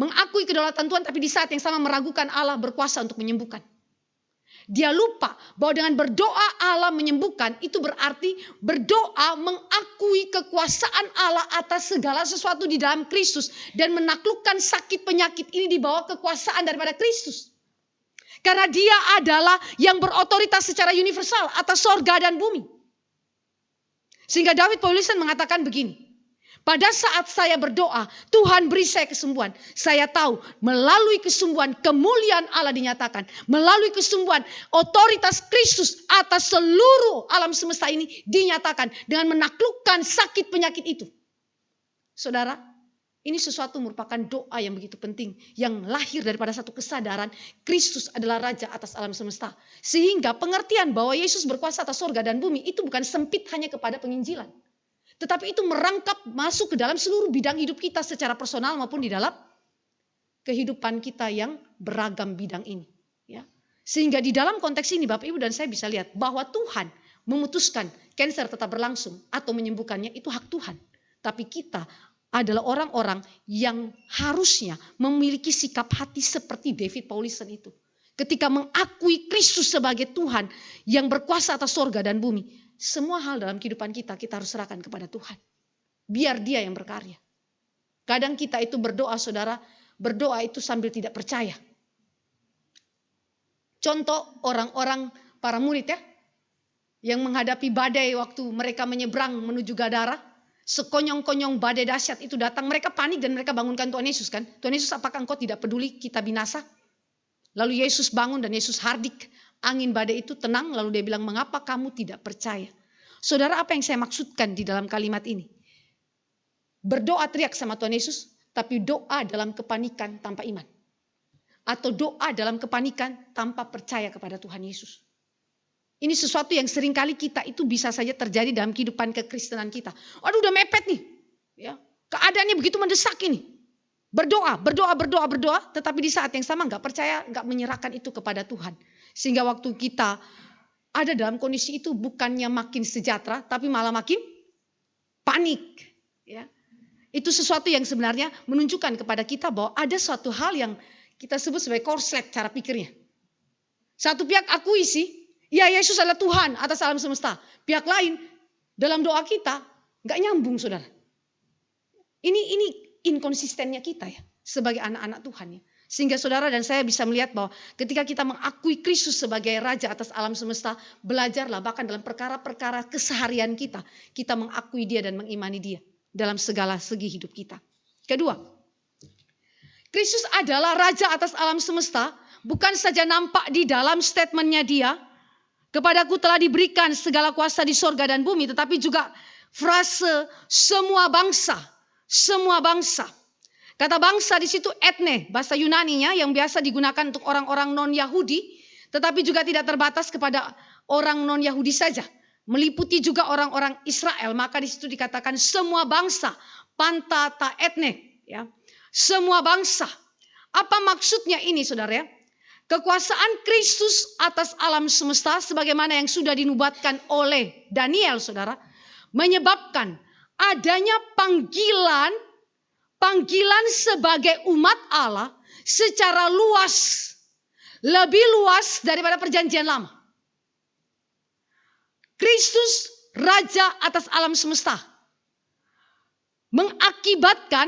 mengakui kedaulatan Tuhan tapi di saat yang sama meragukan Allah berkuasa untuk menyembuhkan. Dia lupa bahwa dengan berdoa Allah menyembuhkan itu berarti berdoa mengakui kekuasaan Allah atas segala sesuatu di dalam Kristus dan menaklukkan sakit penyakit ini di bawah kekuasaan daripada Kristus. Karena dia adalah yang berotoritas secara universal atas sorga dan bumi. Sehingga David Powlison mengatakan begini. Pada saat saya berdoa, Tuhan beri saya kesembuhan. Saya tahu melalui kesembuhan kemuliaan Allah dinyatakan. Melalui kesembuhan otoritas Kristus atas seluruh alam semesta ini dinyatakan. Dengan menaklukkan sakit penyakit itu. Saudara, ini sesuatu merupakan doa yang begitu penting. Yang lahir daripada satu kesadaran Kristus adalah Raja atas alam semesta. Sehingga pengertian bahwa Yesus berkuasa atas surga dan bumi itu bukan sempit hanya kepada penginjilan. Tetapi itu merangkap masuk ke dalam seluruh bidang hidup kita secara personal maupun di dalam kehidupan kita yang beragam bidang ini. Ya. Sehingga di dalam konteks ini Bapak Ibu dan saya bisa lihat bahwa Tuhan memutuskan kanker tetap berlangsung atau menyembuhkannya itu hak Tuhan. Tapi kita adalah orang-orang yang harusnya memiliki sikap hati seperti David Powlison itu. Ketika mengakui Kristus sebagai Tuhan yang berkuasa atas sorga dan bumi. Semua hal dalam kehidupan kita harus serahkan kepada Tuhan. Biar dia yang berkarya. Kadang kita itu berdoa saudara, berdoa itu sambil tidak percaya. Contoh orang-orang para murid ya, yang menghadapi badai waktu mereka menyeberang menuju Gadara. Sekonyong-konyong badai dahsyat itu datang, mereka panik dan mereka bangunkan Tuhan Yesus kan. Tuhan Yesus, apakah engkau tidak peduli kita binasa? Lalu Yesus bangun dan Yesus hardik. Angin badai itu tenang, lalu dia bilang, mengapa kamu tidak percaya? Saudara, apa yang saya maksudkan di dalam kalimat ini? berdoa teriak sama Tuhan Yesus, tapi doa dalam kepanikan tanpa iman. Atau doa dalam kepanikan tanpa percaya kepada Tuhan Yesus. Ini sesuatu yang seringkali kita itu bisa saja terjadi dalam kehidupan kekristenan kita. Aduh udah mepet nih. Ya, keadaannya begitu mendesak ini. Berdoa, tetapi di saat yang sama gak percaya, gak menyerahkan itu kepada Tuhan. Sehingga waktu kita ada dalam kondisi itu bukannya makin sejahtera, tapi malah makin panik. Ya. Itu sesuatu yang sebenarnya menunjukkan kepada kita bahwa ada suatu hal yang kita sebut sebagai korslet cara pikirnya. Satu pihak akui sih, ya Yesus adalah Tuhan atas alam semesta. Pihak lain dalam doa kita gak nyambung, saudara. Ini inkonsistennya kita ya sebagai anak-anak Tuhan ya. Sehingga saudara dan saya bisa melihat bahwa ketika kita mengakui Kristus sebagai Raja atas alam semesta, belajarlah bahkan dalam perkara-perkara keseharian kita mengakui Dia dan mengimani Dia dalam segala segi hidup kita. Kedua, Kristus adalah Raja atas alam semesta, bukan saja nampak di dalam statementnya Dia, kepadaku telah diberikan segala kuasa di sorga dan bumi, tetapi juga frase semua bangsa. Semua bangsa. Kata bangsa di situ etne, bahasa Yunaninya yang biasa digunakan untuk orang-orang non-Yahudi, tetapi juga tidak terbatas kepada orang non-Yahudi saja. Meliputi juga orang-orang Israel, maka di situ dikatakan semua bangsa, pantata etne, ya. Semua bangsa. Apa maksudnya ini, saudara ya? Kekuasaan Kristus atas alam semesta sebagaimana yang sudah dinubuatkan oleh Daniel, saudara, menyebabkan adanya panggilan sebagai umat Allah secara luas, lebih luas daripada perjanjian lama. Kristus Raja atas alam semesta mengakibatkan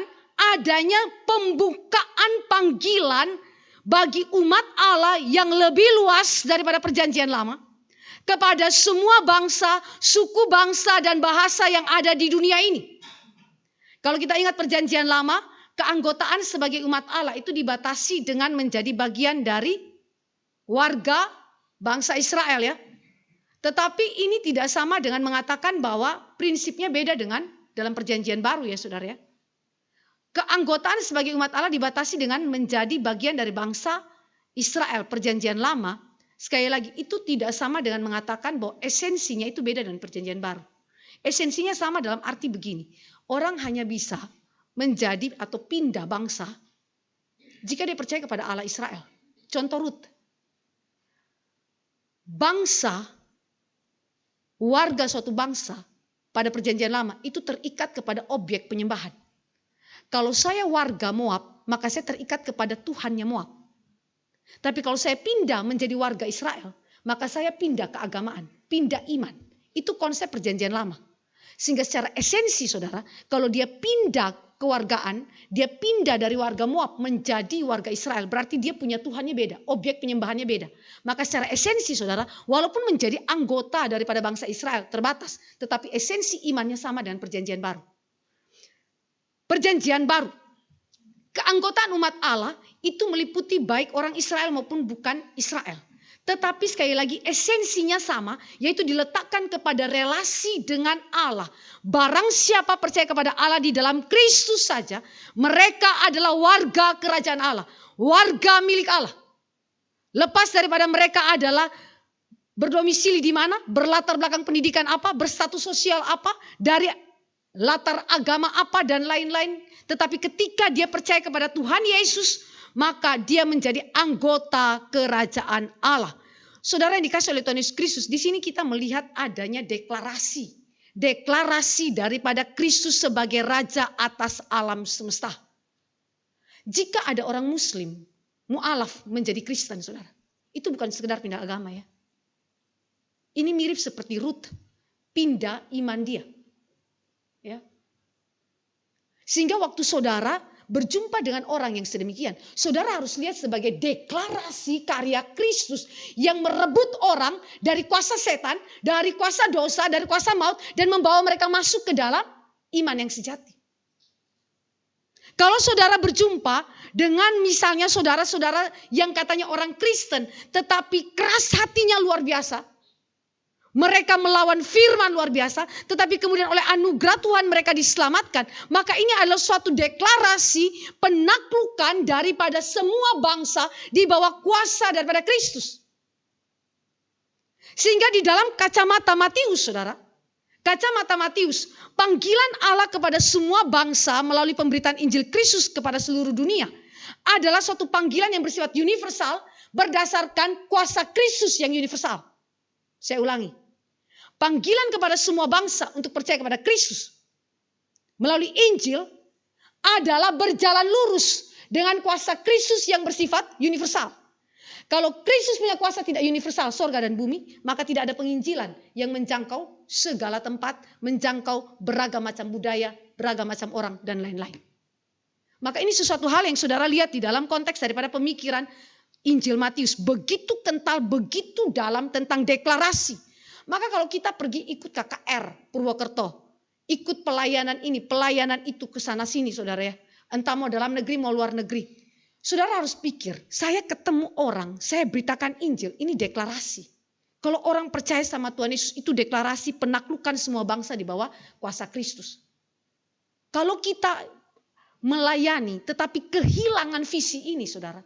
adanya pembukaan panggilan bagi umat Allah yang lebih luas daripada perjanjian lama kepada semua bangsa, suku bangsa dan bahasa yang ada di dunia ini. Kalau kita ingat perjanjian lama, keanggotaan sebagai umat Allah itu dibatasi dengan menjadi bagian dari warga bangsa Israel ya. Tetapi ini tidak sama dengan mengatakan bahwa prinsipnya beda dengan dalam perjanjian baru ya saudara ya. Keanggotaan sebagai umat Allah dibatasi dengan menjadi bagian dari bangsa Israel perjanjian lama. Sekali lagi itu tidak sama dengan mengatakan bahwa esensinya itu beda dengan perjanjian baru. Esensinya sama dalam arti begini. Orang hanya bisa menjadi atau pindah bangsa jika dia percaya kepada Allah Israel. Contoh Rut. Bangsa, warga suatu bangsa pada perjanjian lama itu terikat kepada objek penyembahan. Kalau saya warga Moab, maka saya terikat kepada Tuhannya Moab. Tapi kalau saya pindah menjadi warga Israel, maka saya pindah keagamaan, pindah iman. Itu konsep perjanjian lama. Sehingga secara esensi saudara, kalau dia pindah kewargaan, dia pindah dari warga Moab menjadi warga Israel. Berarti dia punya Tuhannya beda, objek penyembahannya beda. Maka secara esensi saudara, walaupun menjadi anggota daripada bangsa Israel terbatas, tetapi esensi imannya sama dengan perjanjian baru. Perjanjian baru, keanggotaan umat Allah itu meliputi baik orang Israel maupun bukan Israel. Tetapi sekali lagi esensinya sama, yaitu diletakkan kepada relasi dengan Allah. Barang siapa percaya kepada Allah di dalam Kristus saja, mereka adalah warga kerajaan Allah, warga milik Allah. Lepas daripada mereka adalah berdomisili di mana, berlatar belakang pendidikan apa, berstatus sosial apa, dari latar agama apa dan lain-lain. Tetapi ketika dia percaya kepada Tuhan Yesus, maka dia menjadi anggota kerajaan Allah. Saudara yang dikasih oleh Tuhan Yesus Kristus, di sini kita melihat adanya deklarasi. Deklarasi daripada Kristus sebagai Raja atas alam semesta. Jika ada orang Muslim, mu'alaf menjadi Kristen, saudara. Itu bukan sekedar pindah agama ya. Ini mirip seperti Rut, pindah iman dia. Ya. Sehingga waktu saudara berjumpa dengan orang yang sedemikian, saudara harus lihat sebagai deklarasi karya Kristus yang merebut orang dari kuasa setan, dari kuasa dosa, dari kuasa maut, dan membawa mereka masuk ke dalam iman yang sejati. Kalau saudara berjumpa dengan misalnya saudara-saudara yang katanya orang Kristen, tetapi keras hatinya luar biasa, Mereka melawan firman luar biasa, tetapi kemudian oleh anugerah Tuhan mereka diselamatkan. Maka ini adalah suatu deklarasi penaklukan daripada semua bangsa di bawah kuasa daripada Kristus. Sehingga di dalam kacamata Matius, saudara, kacamata Matius, panggilan Allah kepada semua bangsa melalui pemberitaan Injil Kristus kepada seluruh dunia adalah suatu panggilan yang bersifat universal berdasarkan kuasa Kristus yang universal. Saya ulangi. Panggilan kepada semua bangsa untuk percaya kepada Kristus melalui Injil adalah berjalan lurus dengan kuasa Kristus yang bersifat universal. Kalau Kristus punya kuasa tidak universal, sorga dan bumi, maka tidak ada penginjilan yang menjangkau segala tempat, menjangkau beragam macam budaya, beragam macam orang, dan lain-lain. Maka ini sesuatu hal yang saudara lihat di dalam konteks daripada pemikiran Injil Matius. Begitu kental, begitu dalam tentang deklarasi. Maka kalau kita pergi ikut KKR Purwokerto, ikut pelayanan ini, pelayanan itu ke sana sini saudara ya. Entah mau dalam negeri mau luar negeri. Saudara harus pikir, saya ketemu orang, saya beritakan Injil, ini deklarasi. Kalau orang percaya sama Tuhan Yesus itu deklarasi penaklukan semua bangsa di bawah kuasa Kristus. Kalau kita melayani tetapi kehilangan visi ini saudara,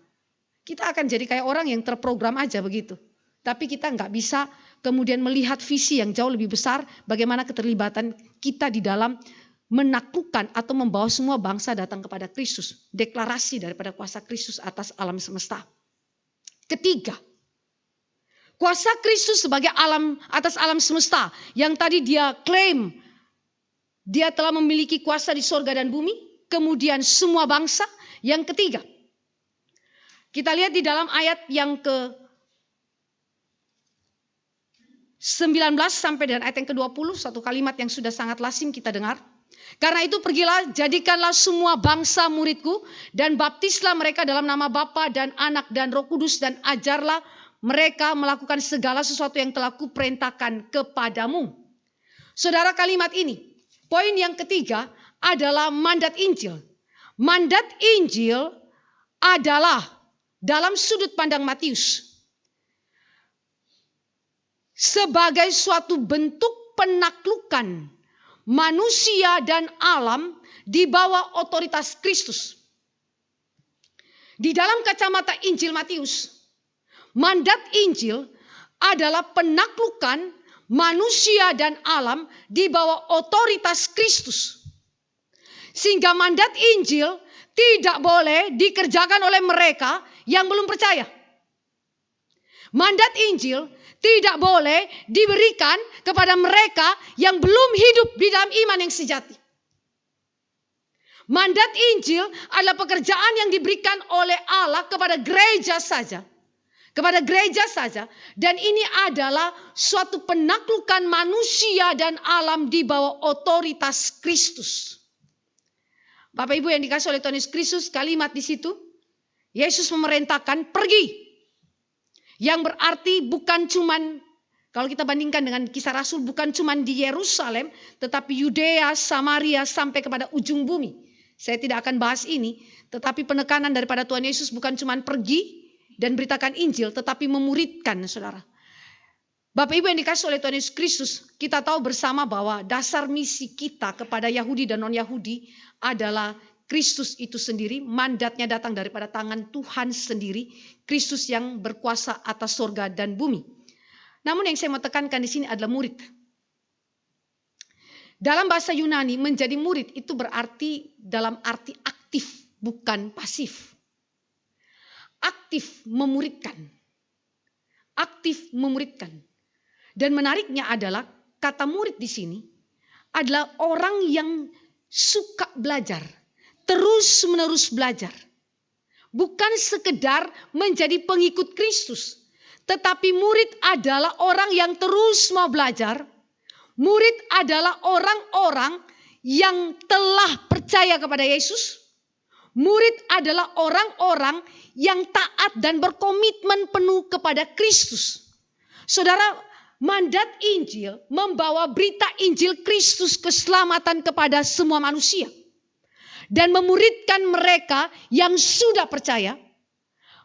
kita akan jadi kayak orang yang terprogram aja begitu. Tapi kita nggak bisa kemudian melihat visi yang jauh lebih besar, bagaimana keterlibatan kita di dalam menaklukkan atau membawa semua bangsa datang kepada Kristus. Deklarasi daripada kuasa Kristus atas alam semesta. Ketiga, kuasa Kristus sebagai alam atas alam semesta yang tadi dia klaim dia telah memiliki kuasa di sorga dan bumi, kemudian semua bangsa. Yang ketiga, kita lihat di dalam ayat yang ke 19 sampai dengan ayat yang ke-20, satu kalimat yang sudah sangat lazim kita dengar. Karena itu pergilah, jadikanlah semua bangsa muridku dan baptislah mereka dalam nama Bapa dan Anak dan Roh Kudus dan ajarlah mereka melakukan segala sesuatu yang telah kuperintahkan kepadamu. Saudara, kalimat ini, poin yang ketiga adalah mandat Injil. Mandat Injil adalah dalam sudut pandang Matius sebagai suatu bentuk penaklukan manusia dan alam di bawah otoritas Kristus. Di dalam kacamata Injil Matius, mandat Injil adalah penaklukan manusia dan alam di bawah otoritas Kristus. Sehingga mandat Injil tidak boleh dikerjakan oleh mereka yang belum percaya. Mandat Injil tidak boleh diberikan kepada mereka yang belum hidup di dalam iman yang sejati. Mandat Injil adalah pekerjaan yang diberikan oleh Allah kepada gereja saja. Kepada gereja saja. Dan ini adalah suatu penaklukan manusia dan alam di bawah otoritas Kristus. Bapak Ibu yang dikasih oleh Tuhan Yesus Kristus, kalimat di situ, Yesus memerintahkan pergi. Yang berarti bukan cuman, kalau kita bandingkan dengan Kisah Rasul, bukan cuman di Yerusalem, tetapi Yudea, Samaria, sampai kepada ujung bumi. Saya tidak akan bahas ini, tetapi penekanan daripada Tuhan Yesus bukan cuman pergi dan beritakan Injil, tetapi memuridkan, saudara. Bapak Ibu yang dikasih oleh Tuhan Yesus Kristus, kita tahu bersama bahwa dasar misi kita kepada Yahudi dan non-Yahudi adalah Kristus itu sendiri, mandatnya datang daripada tangan Tuhan sendiri, Kristus yang berkuasa atas surga dan bumi. Namun yang saya mau tekankan di sini adalah murid. Dalam bahasa Yunani, menjadi murid itu berarti dalam arti aktif, bukan pasif. Aktif memuridkan. Aktif memuridkan. Dan menariknya adalah kata murid di sini adalah orang yang suka belajar. Terus-menerus belajar. Bukan sekedar menjadi pengikut Kristus. Tetapi murid adalah orang yang terus mau belajar. Murid adalah orang-orang yang telah percaya kepada Yesus. Murid adalah orang-orang yang taat dan berkomitmen penuh kepada Kristus. Saudara, mandat Injil membawa berita Injil Kristus keselamatan kepada semua manusia. Dan memuridkan mereka yang sudah percaya.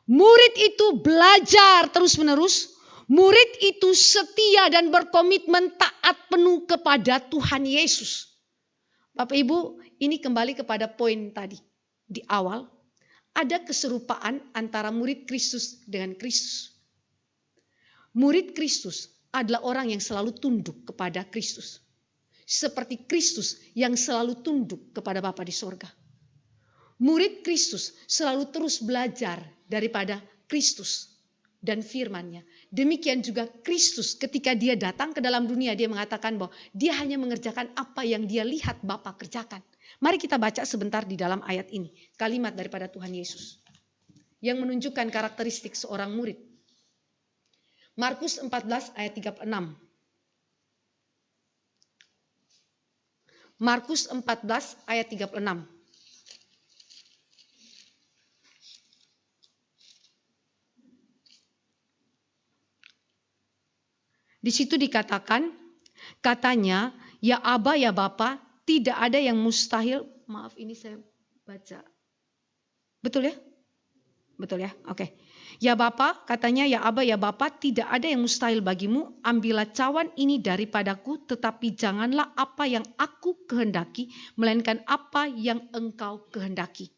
Murid itu belajar terus-menerus. Murid itu setia dan berkomitmen taat penuh kepada Tuhan Yesus. Bapak Ibu, ini kembali kepada poin tadi. Di awal, ada keserupaan antara murid Kristus dengan Kristus. Murid Kristus adalah orang yang selalu tunduk kepada Kristus. Seperti Kristus yang selalu tunduk kepada Bapa di sorga. Murid Kristus selalu terus belajar daripada Kristus dan firman-Nya. Demikian juga Kristus ketika dia datang ke dalam dunia, dia mengatakan bahwa dia hanya mengerjakan apa yang dia lihat Bapa kerjakan. Mari kita baca sebentar di dalam ayat ini. Kalimat daripada Tuhan Yesus yang menunjukkan karakteristik seorang murid. Markus 14 ayat 36. Markus 14 ayat 36. Di situ dikatakan, katanya, ya Aba ya Bapa, tidak ada yang mustahil. Maaf, ini saya baca. Betul ya? Betul ya? Oke. Ya Bapa, katanya, ya Aba ya Bapa, tidak ada yang mustahil bagimu. Ambillah cawan ini daripadaku, tetapi janganlah apa yang aku kehendaki, melainkan apa yang engkau kehendaki.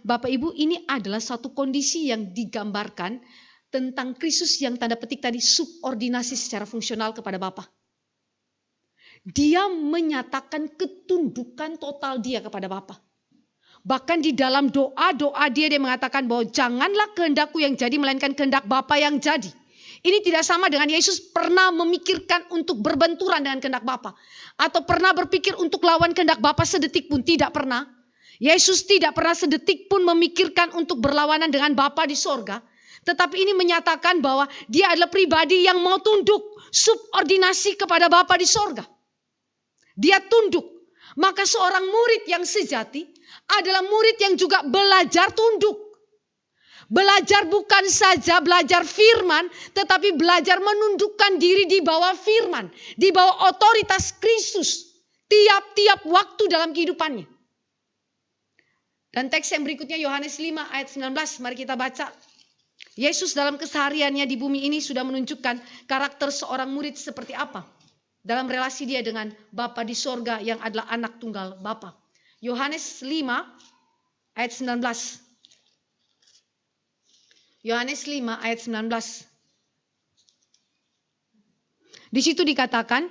Bapak Ibu, ini adalah suatu kondisi yang digambarkan tentang Kristus yang tanda petik tadi subordinasi secara fungsional kepada Bapa. Dia menyatakan ketundukan total dia kepada Bapa. Bahkan di dalam doa-doa dia mengatakan bahwa janganlah kehendakku yang jadi melainkan kehendak Bapa yang jadi. Ini tidak sama dengan Yesus pernah memikirkan untuk berbenturan dengan kehendak Bapa. Atau pernah berpikir untuk lawan kehendak Bapa sedetik pun, tidak pernah. Yesus tidak pernah sedetik pun memikirkan untuk berlawanan dengan Bapa di sorga. Tetapi ini menyatakan bahwa dia adalah pribadi yang mau tunduk, subordinasi kepada Bapa di sorga. Dia tunduk. Maka seorang murid yang sejati adalah murid yang juga belajar tunduk. Belajar bukan saja belajar firman, tetapi belajar menundukkan diri di bawah firman, di bawah otoritas Kristus tiap-tiap waktu dalam kehidupannya. Dan teks yang berikutnya Yohanes 5 ayat 19, mari kita baca. Yesus dalam kesehariannya di bumi ini sudah menunjukkan karakter seorang murid seperti apa dalam relasi dia dengan Bapa di sorga yang adalah anak tunggal Bapa. Yohanes 5 ayat 19. Yohanes 5 ayat 19. Di situ dikatakan,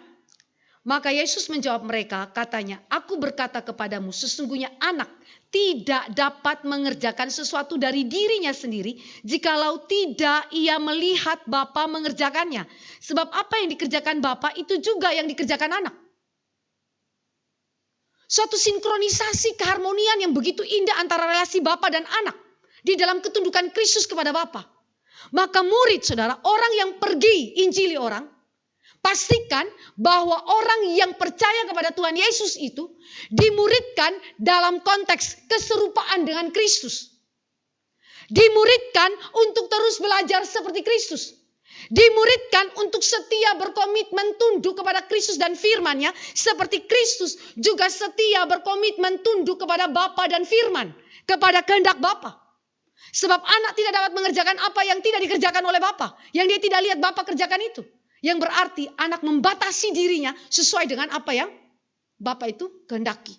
maka Yesus menjawab mereka, katanya, aku berkata kepadamu, sesungguhnya anak tidak dapat mengerjakan sesuatu dari dirinya sendiri jikalau tidak ia melihat Bapa mengerjakannya. Sebab apa yang dikerjakan Bapa itu juga yang dikerjakan anak. Suatu sinkronisasi keharmonian yang begitu indah antara relasi Bapa dan anak di dalam ketundukan Kristus kepada Bapa. Maka murid saudara, orang yang pergi injili orang, pastikan bahwa orang yang percaya kepada Tuhan Yesus itu dimuridkan dalam konteks keserupaan dengan Kristus. Dimuridkan untuk terus belajar seperti Kristus. Dimuridkan untuk setia berkomitmen tunduk kepada Kristus dan firman-Nya. Seperti Kristus juga setia berkomitmen tunduk kepada Bapa dan firman. Kepada kehendak Bapa. Sebab anak tidak dapat mengerjakan apa yang tidak dikerjakan oleh Bapa. Yang dia tidak lihat Bapa kerjakan itu. Yang berarti anak membatasi dirinya sesuai dengan apa yang Bapa itu kehendaki.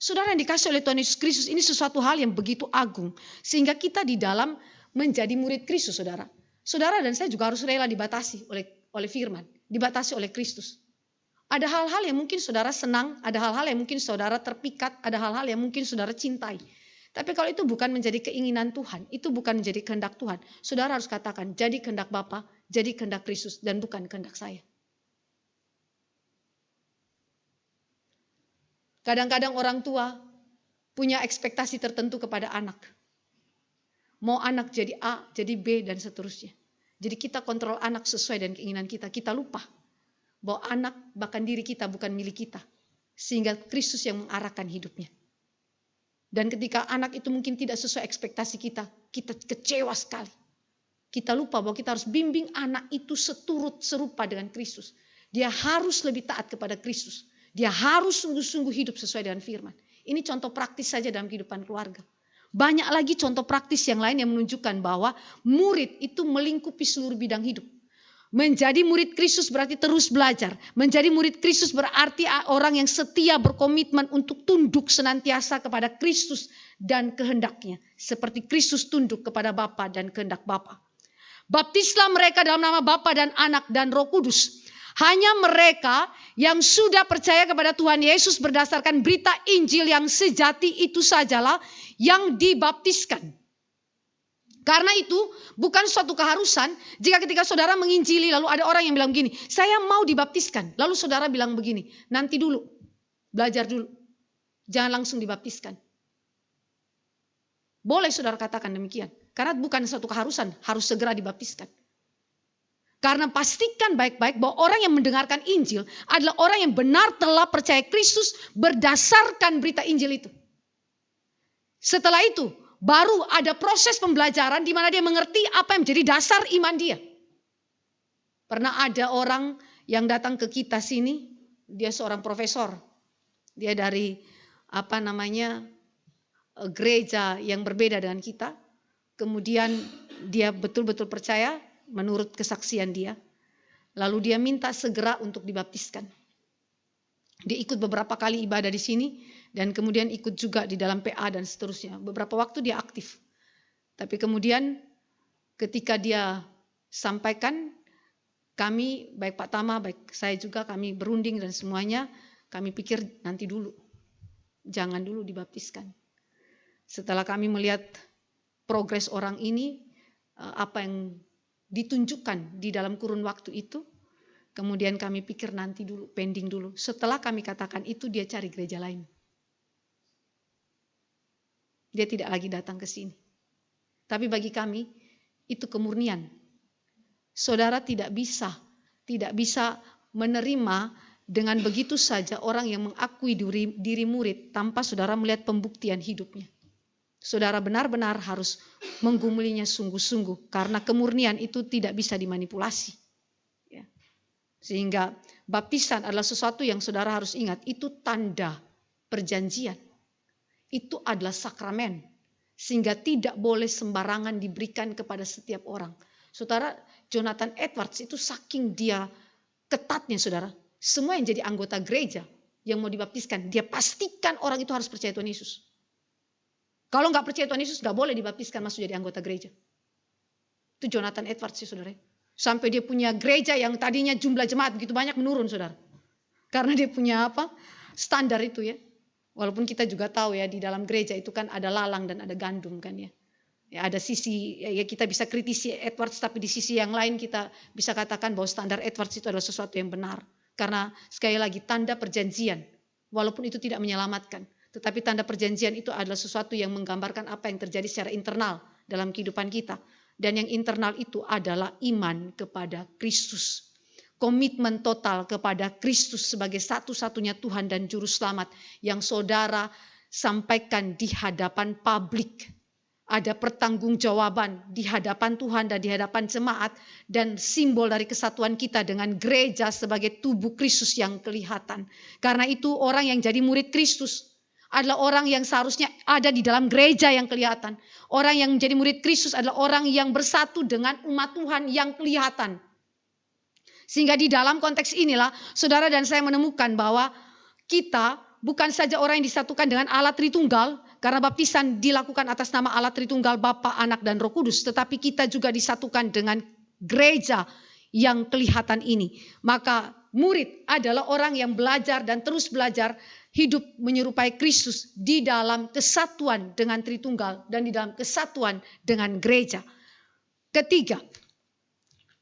Saudara yang dikasih oleh Tuhan Yesus Kristus, ini sesuatu hal yang begitu agung. Sehingga kita di dalam menjadi murid Kristus, saudara. Saudara dan saya juga harus rela dibatasi oleh firman. Dibatasi oleh Kristus. Ada hal-hal yang mungkin saudara senang, ada hal-hal yang mungkin saudara terpikat, ada hal-hal yang mungkin saudara cintai. Tapi kalau itu bukan menjadi keinginan Tuhan, itu bukan menjadi kehendak Tuhan, saudara harus katakan, jadi kehendak Bapa, jadi kehendak Kristus, dan bukan kehendak saya. Kadang-kadang orang tua punya ekspektasi tertentu kepada anak. Mau anak jadi A, jadi B, dan seterusnya. Jadi kita kontrol anak sesuai dengan keinginan kita. Kita lupa bahwa anak bahkan diri kita bukan milik kita. Sehingga Kristus yang mengarahkan hidupnya. Dan ketika anak itu mungkin tidak sesuai ekspektasi kita, kita kecewa sekali. Kita lupa bahwa kita harus bimbing anak itu serupa dengan Kristus. Dia harus lebih taat kepada Kristus. Dia harus sungguh-sungguh hidup sesuai dengan firman. Ini contoh praktis saja dalam kehidupan keluarga. Banyak lagi contoh praktis yang lain yang menunjukkan bahwa murid itu melingkupi seluruh bidang hidup. Menjadi murid Kristus berarti terus belajar. Menjadi murid Kristus berarti orang yang setia berkomitmen untuk tunduk senantiasa kepada Kristus dan kehendaknya. Seperti Kristus tunduk kepada Bapa dan kehendak Bapa. Baptislah mereka dalam nama Bapa dan Anak dan Roh Kudus. Hanya mereka yang sudah percaya kepada Tuhan Yesus berdasarkan berita Injil yang sejati itu sajalah yang dibaptiskan. Karena itu bukan suatu keharusan jika ketika saudara menginjili lalu ada orang yang bilang begini, saya mau dibaptiskan. Lalu saudara bilang begini, nanti dulu, belajar dulu. Jangan langsung dibaptiskan. Boleh saudara katakan demikian. Karena bukan suatu keharusan, harus segera dibaptiskan. Karena pastikan baik-baik bahwa orang yang mendengarkan Injil adalah orang yang benar telah percaya Kristus berdasarkan berita Injil itu. Setelah itu, baru ada proses pembelajaran di mana dia mengerti apa yang menjadi dasar iman dia. Pernah ada orang yang datang ke kita sini, dia seorang profesor. Dia dari gereja yang berbeda dengan kita. Kemudian dia betul-betul percaya menurut kesaksian dia. Lalu dia minta segera untuk dibaptiskan. Dia ikut beberapa kali ibadah di sini. Dan kemudian ikut juga di dalam PA dan seterusnya. Beberapa waktu dia aktif. Tapi kemudian ketika dia sampaikan, kami, baik Pak Tama, baik saya juga, kami berunding dan semuanya, kami pikir nanti dulu. Jangan dulu dibaptiskan. Setelah kami melihat progres orang ini, apa yang ditunjukkan di dalam kurun waktu itu, kemudian kami pikir nanti dulu, pending dulu. Setelah kami katakan itu, dia cari gereja lain. Dia tidak lagi datang ke sini. Tapi bagi kami itu kemurnian. Saudara tidak bisa menerima dengan begitu saja orang yang mengakui diri murid tanpa saudara melihat pembuktian hidupnya. Saudara benar-benar harus menggumulinya sungguh-sungguh karena kemurnian itu tidak bisa dimanipulasi. Ya. Sehingga baptisan adalah sesuatu yang saudara harus ingat, itu tanda perjanjian. Itu adalah sakramen. Sehingga tidak boleh sembarangan diberikan kepada setiap orang. Saudara, Jonathan Edwards itu saking dia ketatnya saudara. Semua yang jadi anggota gereja yang mau dibaptiskan, dia pastikan orang itu harus percaya Tuhan Yesus. Kalau nggak percaya Tuhan Yesus, nggak boleh dibaptiskan masuk jadi anggota gereja. Itu Jonathan Edwards sih saudara. Sampai dia punya gereja yang tadinya jumlah jemaat begitu banyak menurun saudara. Karena dia punya standar itu ya. Walaupun kita juga tahu ya di dalam gereja itu kan ada lalang dan ada gandum kan ya. Ya ada sisi ya kita bisa kritisi Edwards tapi di sisi yang lain kita bisa katakan bahwa standar Edwards itu adalah sesuatu yang benar. Karena sekali lagi tanda perjanjian walaupun itu tidak menyelamatkan. Tetapi tanda perjanjian itu adalah sesuatu yang menggambarkan apa yang terjadi secara internal dalam kehidupan kita. Dan yang internal itu adalah iman kepada Kristus. Komitmen total kepada Kristus sebagai satu-satunya Tuhan dan Juru Selamat yang saudara sampaikan di hadapan publik. Ada pertanggungjawaban di hadapan Tuhan dan di hadapan jemaat dan simbol dari kesatuan kita dengan gereja sebagai tubuh Kristus yang kelihatan. Karena itu orang yang jadi murid Kristus adalah orang yang seharusnya ada di dalam gereja yang kelihatan. Orang yang menjadi murid Kristus adalah orang yang bersatu dengan umat Tuhan yang kelihatan. Sehingga di dalam konteks inilah saudara dan saya menemukan bahwa kita bukan saja orang yang disatukan dengan Allah Tritunggal. Karena baptisan dilakukan atas nama Allah Tritunggal Bapa, Anak dan Roh Kudus. Tetapi kita juga disatukan dengan gereja yang kelihatan ini. Maka murid adalah orang yang belajar dan terus belajar hidup menyerupai Kristus di dalam kesatuan dengan Tritunggal dan di dalam kesatuan dengan gereja. Ketiga,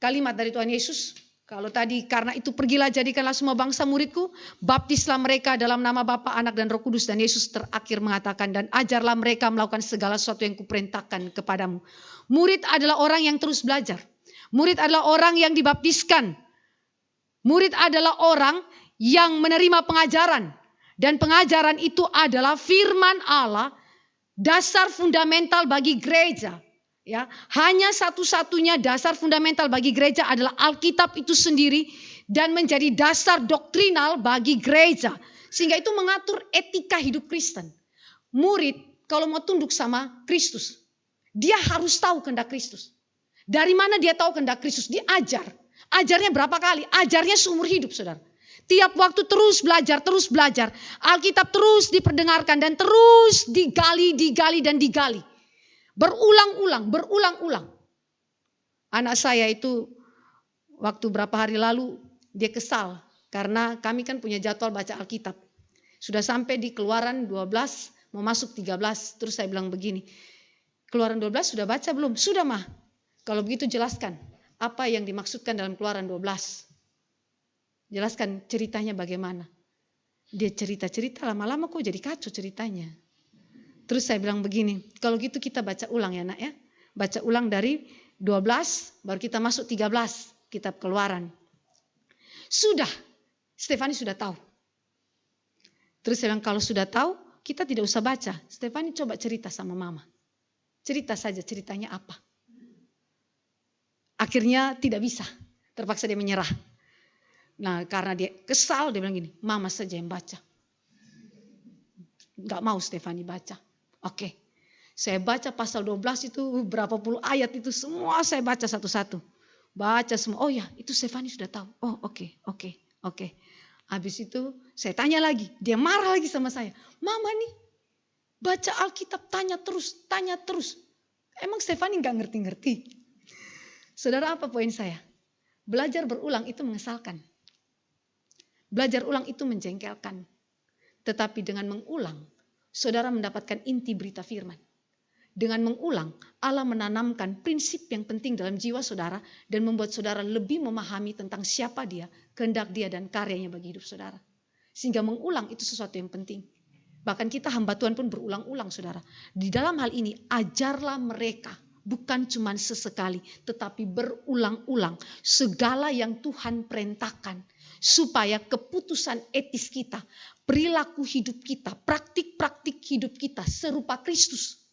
kalimat dari Tuhan Yesus. Kalau tadi karena itu pergilah jadikanlah semua bangsa muridku, baptislah mereka dalam nama Bapa, Anak dan Roh Kudus, dan Yesus terakhir mengatakan dan ajarlah mereka melakukan segala sesuatu yang kuperintahkan kepadamu. Murid adalah orang yang terus belajar. Murid adalah orang yang dibaptiskan. Murid adalah orang yang menerima pengajaran dan pengajaran itu adalah firman Allah, dasar fundamental bagi gereja. Ya, hanya satu-satunya dasar fundamental bagi gereja adalah Alkitab itu sendiri dan menjadi dasar doktrinal bagi gereja. Sehingga itu mengatur etika hidup Kristen. Murid kalau mau tunduk sama Kristus, dia harus tahu kehendak Kristus. Dari mana dia tahu kehendak Kristus? Diajar. Ajarnya berapa kali? Ajarnya seumur hidup, saudara. Tiap waktu terus belajar, terus belajar. Alkitab terus diperdengarkan dan terus digali dan digali. Berulang-ulang. Anak saya itu waktu berapa hari lalu dia kesal karena kami kan punya jadwal baca Alkitab. Sudah sampai di Keluaran 12, mau masuk 13. Terus saya bilang begini, Keluaran 12 sudah baca belum? Sudah, Mah. Kalau begitu jelaskan apa yang dimaksudkan dalam Keluaran 12. Jelaskan ceritanya bagaimana. Dia cerita-cerita, lama-lama kok jadi kacau ceritanya. Terus saya bilang begini, kalau gitu kita baca ulang ya nak ya. Baca ulang dari 12, baru kita masuk 13, kitab Keluaran. Sudah, Stefani sudah tahu. Terus saya bilang kalau sudah tahu, kita tidak usah baca. Stefani coba cerita sama mama. Cerita saja ceritanya apa. Akhirnya tidak bisa, terpaksa dia menyerah. Nah karena dia kesal, dia bilang gini, mama saja yang baca. Gak mau Stefani baca. Oke, saya baca pasal 12 itu berapa puluh ayat itu semua saya baca satu-satu. Baca semua, oh ya itu Stefani sudah tahu. Oh oke. Habis itu saya tanya lagi, dia marah lagi sama saya. Mama nih baca Alkitab tanya terus. Emang Stefani gak ngerti-ngerti? Saudara, apa poin saya? Belajar berulang itu mengesalkan. Belajar ulang itu menjengkelkan. Tetapi dengan mengulang, saudara mendapatkan inti berita firman. Dengan mengulang, Allah menanamkan prinsip yang penting dalam jiwa saudara dan membuat saudara lebih memahami tentang siapa dia, kehendak dia dan karyanya bagi hidup saudara. Sehingga mengulang itu sesuatu yang penting. Bahkan kita hamba Tuhan pun berulang-ulang saudara. Di dalam hal ini ajarlah mereka. Bukan cuma sesekali, tetapi berulang-ulang segala yang Tuhan perintahkan. Supaya keputusan etis kita, perilaku hidup kita, praktik-praktik hidup kita serupa Kristus.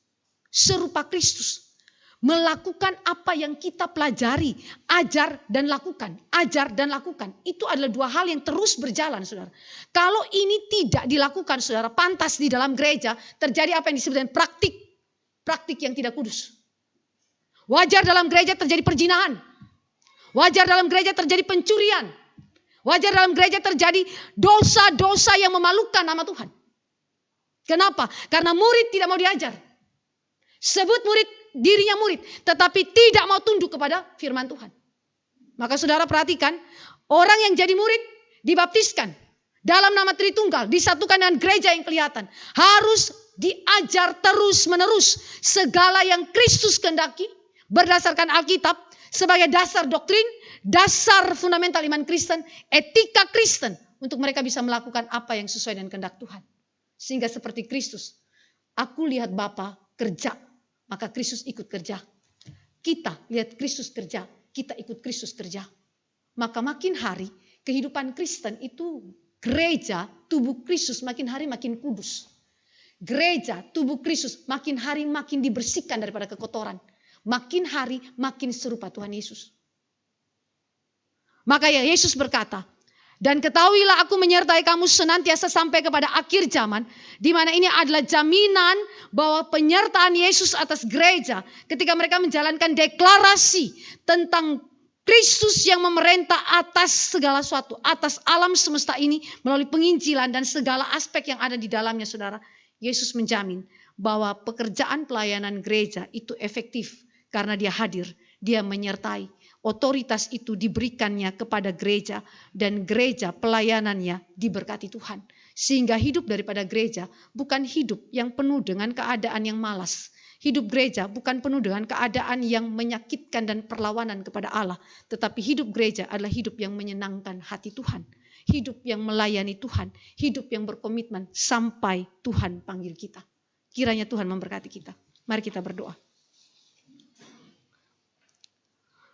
Serupa Kristus. Melakukan apa yang kita pelajari, ajar dan lakukan. Ajar dan lakukan. Itu adalah dua hal yang terus berjalan saudara. Kalau ini tidak dilakukan saudara, pantas di dalam gereja terjadi apa yang disebut dengan praktik. Praktik yang tidak kudus. Wajar dalam gereja terjadi perzinahan. Wajar dalam gereja terjadi pencurian. Wajar dalam gereja terjadi dosa-dosa yang memalukan nama Tuhan. Kenapa? Karena murid tidak mau diajar. Sebut murid, dirinya murid. Tetapi tidak mau tunduk kepada firman Tuhan. Maka saudara perhatikan, orang yang jadi murid dibaptiskan. Dalam nama Tritunggal, disatukan dengan gereja yang kelihatan. Harus diajar terus menerus. Segala yang Kristus kehendaki. Berdasarkan Alkitab sebagai dasar doktrin, dasar fundamental iman Kristen, etika Kristen untuk mereka bisa melakukan apa yang sesuai dengan kehendak Tuhan. Sehingga seperti Kristus, aku lihat Bapa kerja, maka Kristus ikut kerja. Kita lihat Kristus kerja, kita ikut Kristus kerja. Maka makin hari kehidupan Kristen itu gereja, tubuh Kristus makin hari makin kudus. Gereja, tubuh Kristus makin hari makin dibersihkan daripada kekotoran. Makin hari makin serupa Tuhan Yesus. Maka ya Yesus berkata, dan ketahuilah aku menyertai kamu senantiasa sampai kepada akhir zaman. Di mana ini adalah jaminan bahwa penyertaan Yesus atas gereja. Ketika mereka menjalankan deklarasi tentang Kristus yang memerintah atas segala sesuatu. Atas alam semesta ini melalui penginjilan dan segala aspek yang ada di dalamnya saudara. Yesus menjamin bahwa pekerjaan pelayanan gereja itu efektif. Karena dia hadir, dia menyertai. Otoritas itu diberikannya kepada gereja. Dan gereja pelayanannya diberkati Tuhan. Sehingga hidup daripada gereja bukan hidup yang penuh dengan keadaan yang malas. Hidup gereja bukan penuh dengan keadaan yang menyakitkan dan perlawanan kepada Allah. Tetapi hidup gereja adalah hidup yang menyenangkan hati Tuhan. Hidup yang melayani Tuhan. Hidup yang berkomitmen sampai Tuhan panggil kita. Kiranya Tuhan memberkati kita. Mari kita berdoa.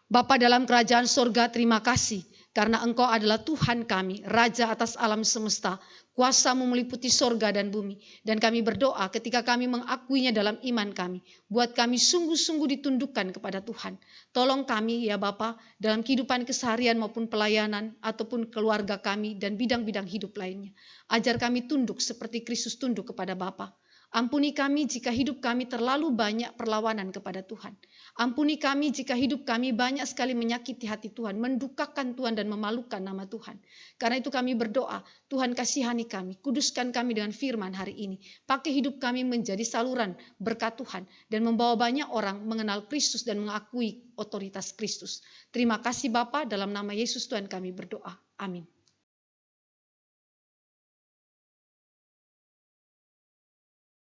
Bapa dalam kerajaan sorga, terima kasih karena Engkau adalah Tuhan kami, Raja atas alam semesta. Kuasa-Mu meliputi sorga dan bumi. Dan kami berdoa ketika kami mengakuinya dalam iman kami. Buat kami sungguh-sungguh ditundukkan kepada Tuhan. Tolong kami ya Bapa dalam kehidupan keseharian maupun pelayanan ataupun keluarga kami dan bidang-bidang hidup lainnya. Ajar kami tunduk seperti Kristus tunduk kepada Bapa. Ampuni kami jika hidup kami terlalu banyak perlawanan kepada Tuhan. Ampuni kami jika hidup kami banyak sekali menyakiti hati Tuhan, mendukakan Tuhan dan memalukan nama Tuhan. Karena itu kami berdoa, Tuhan kasihani kami, kuduskan kami dengan firman hari ini. Pakai hidup kami menjadi saluran berkat Tuhan dan membawa banyak orang mengenal Kristus dan mengakui otoritas Kristus. Terima kasih Bapa, dalam nama Yesus Tuhan kami berdoa. Amin.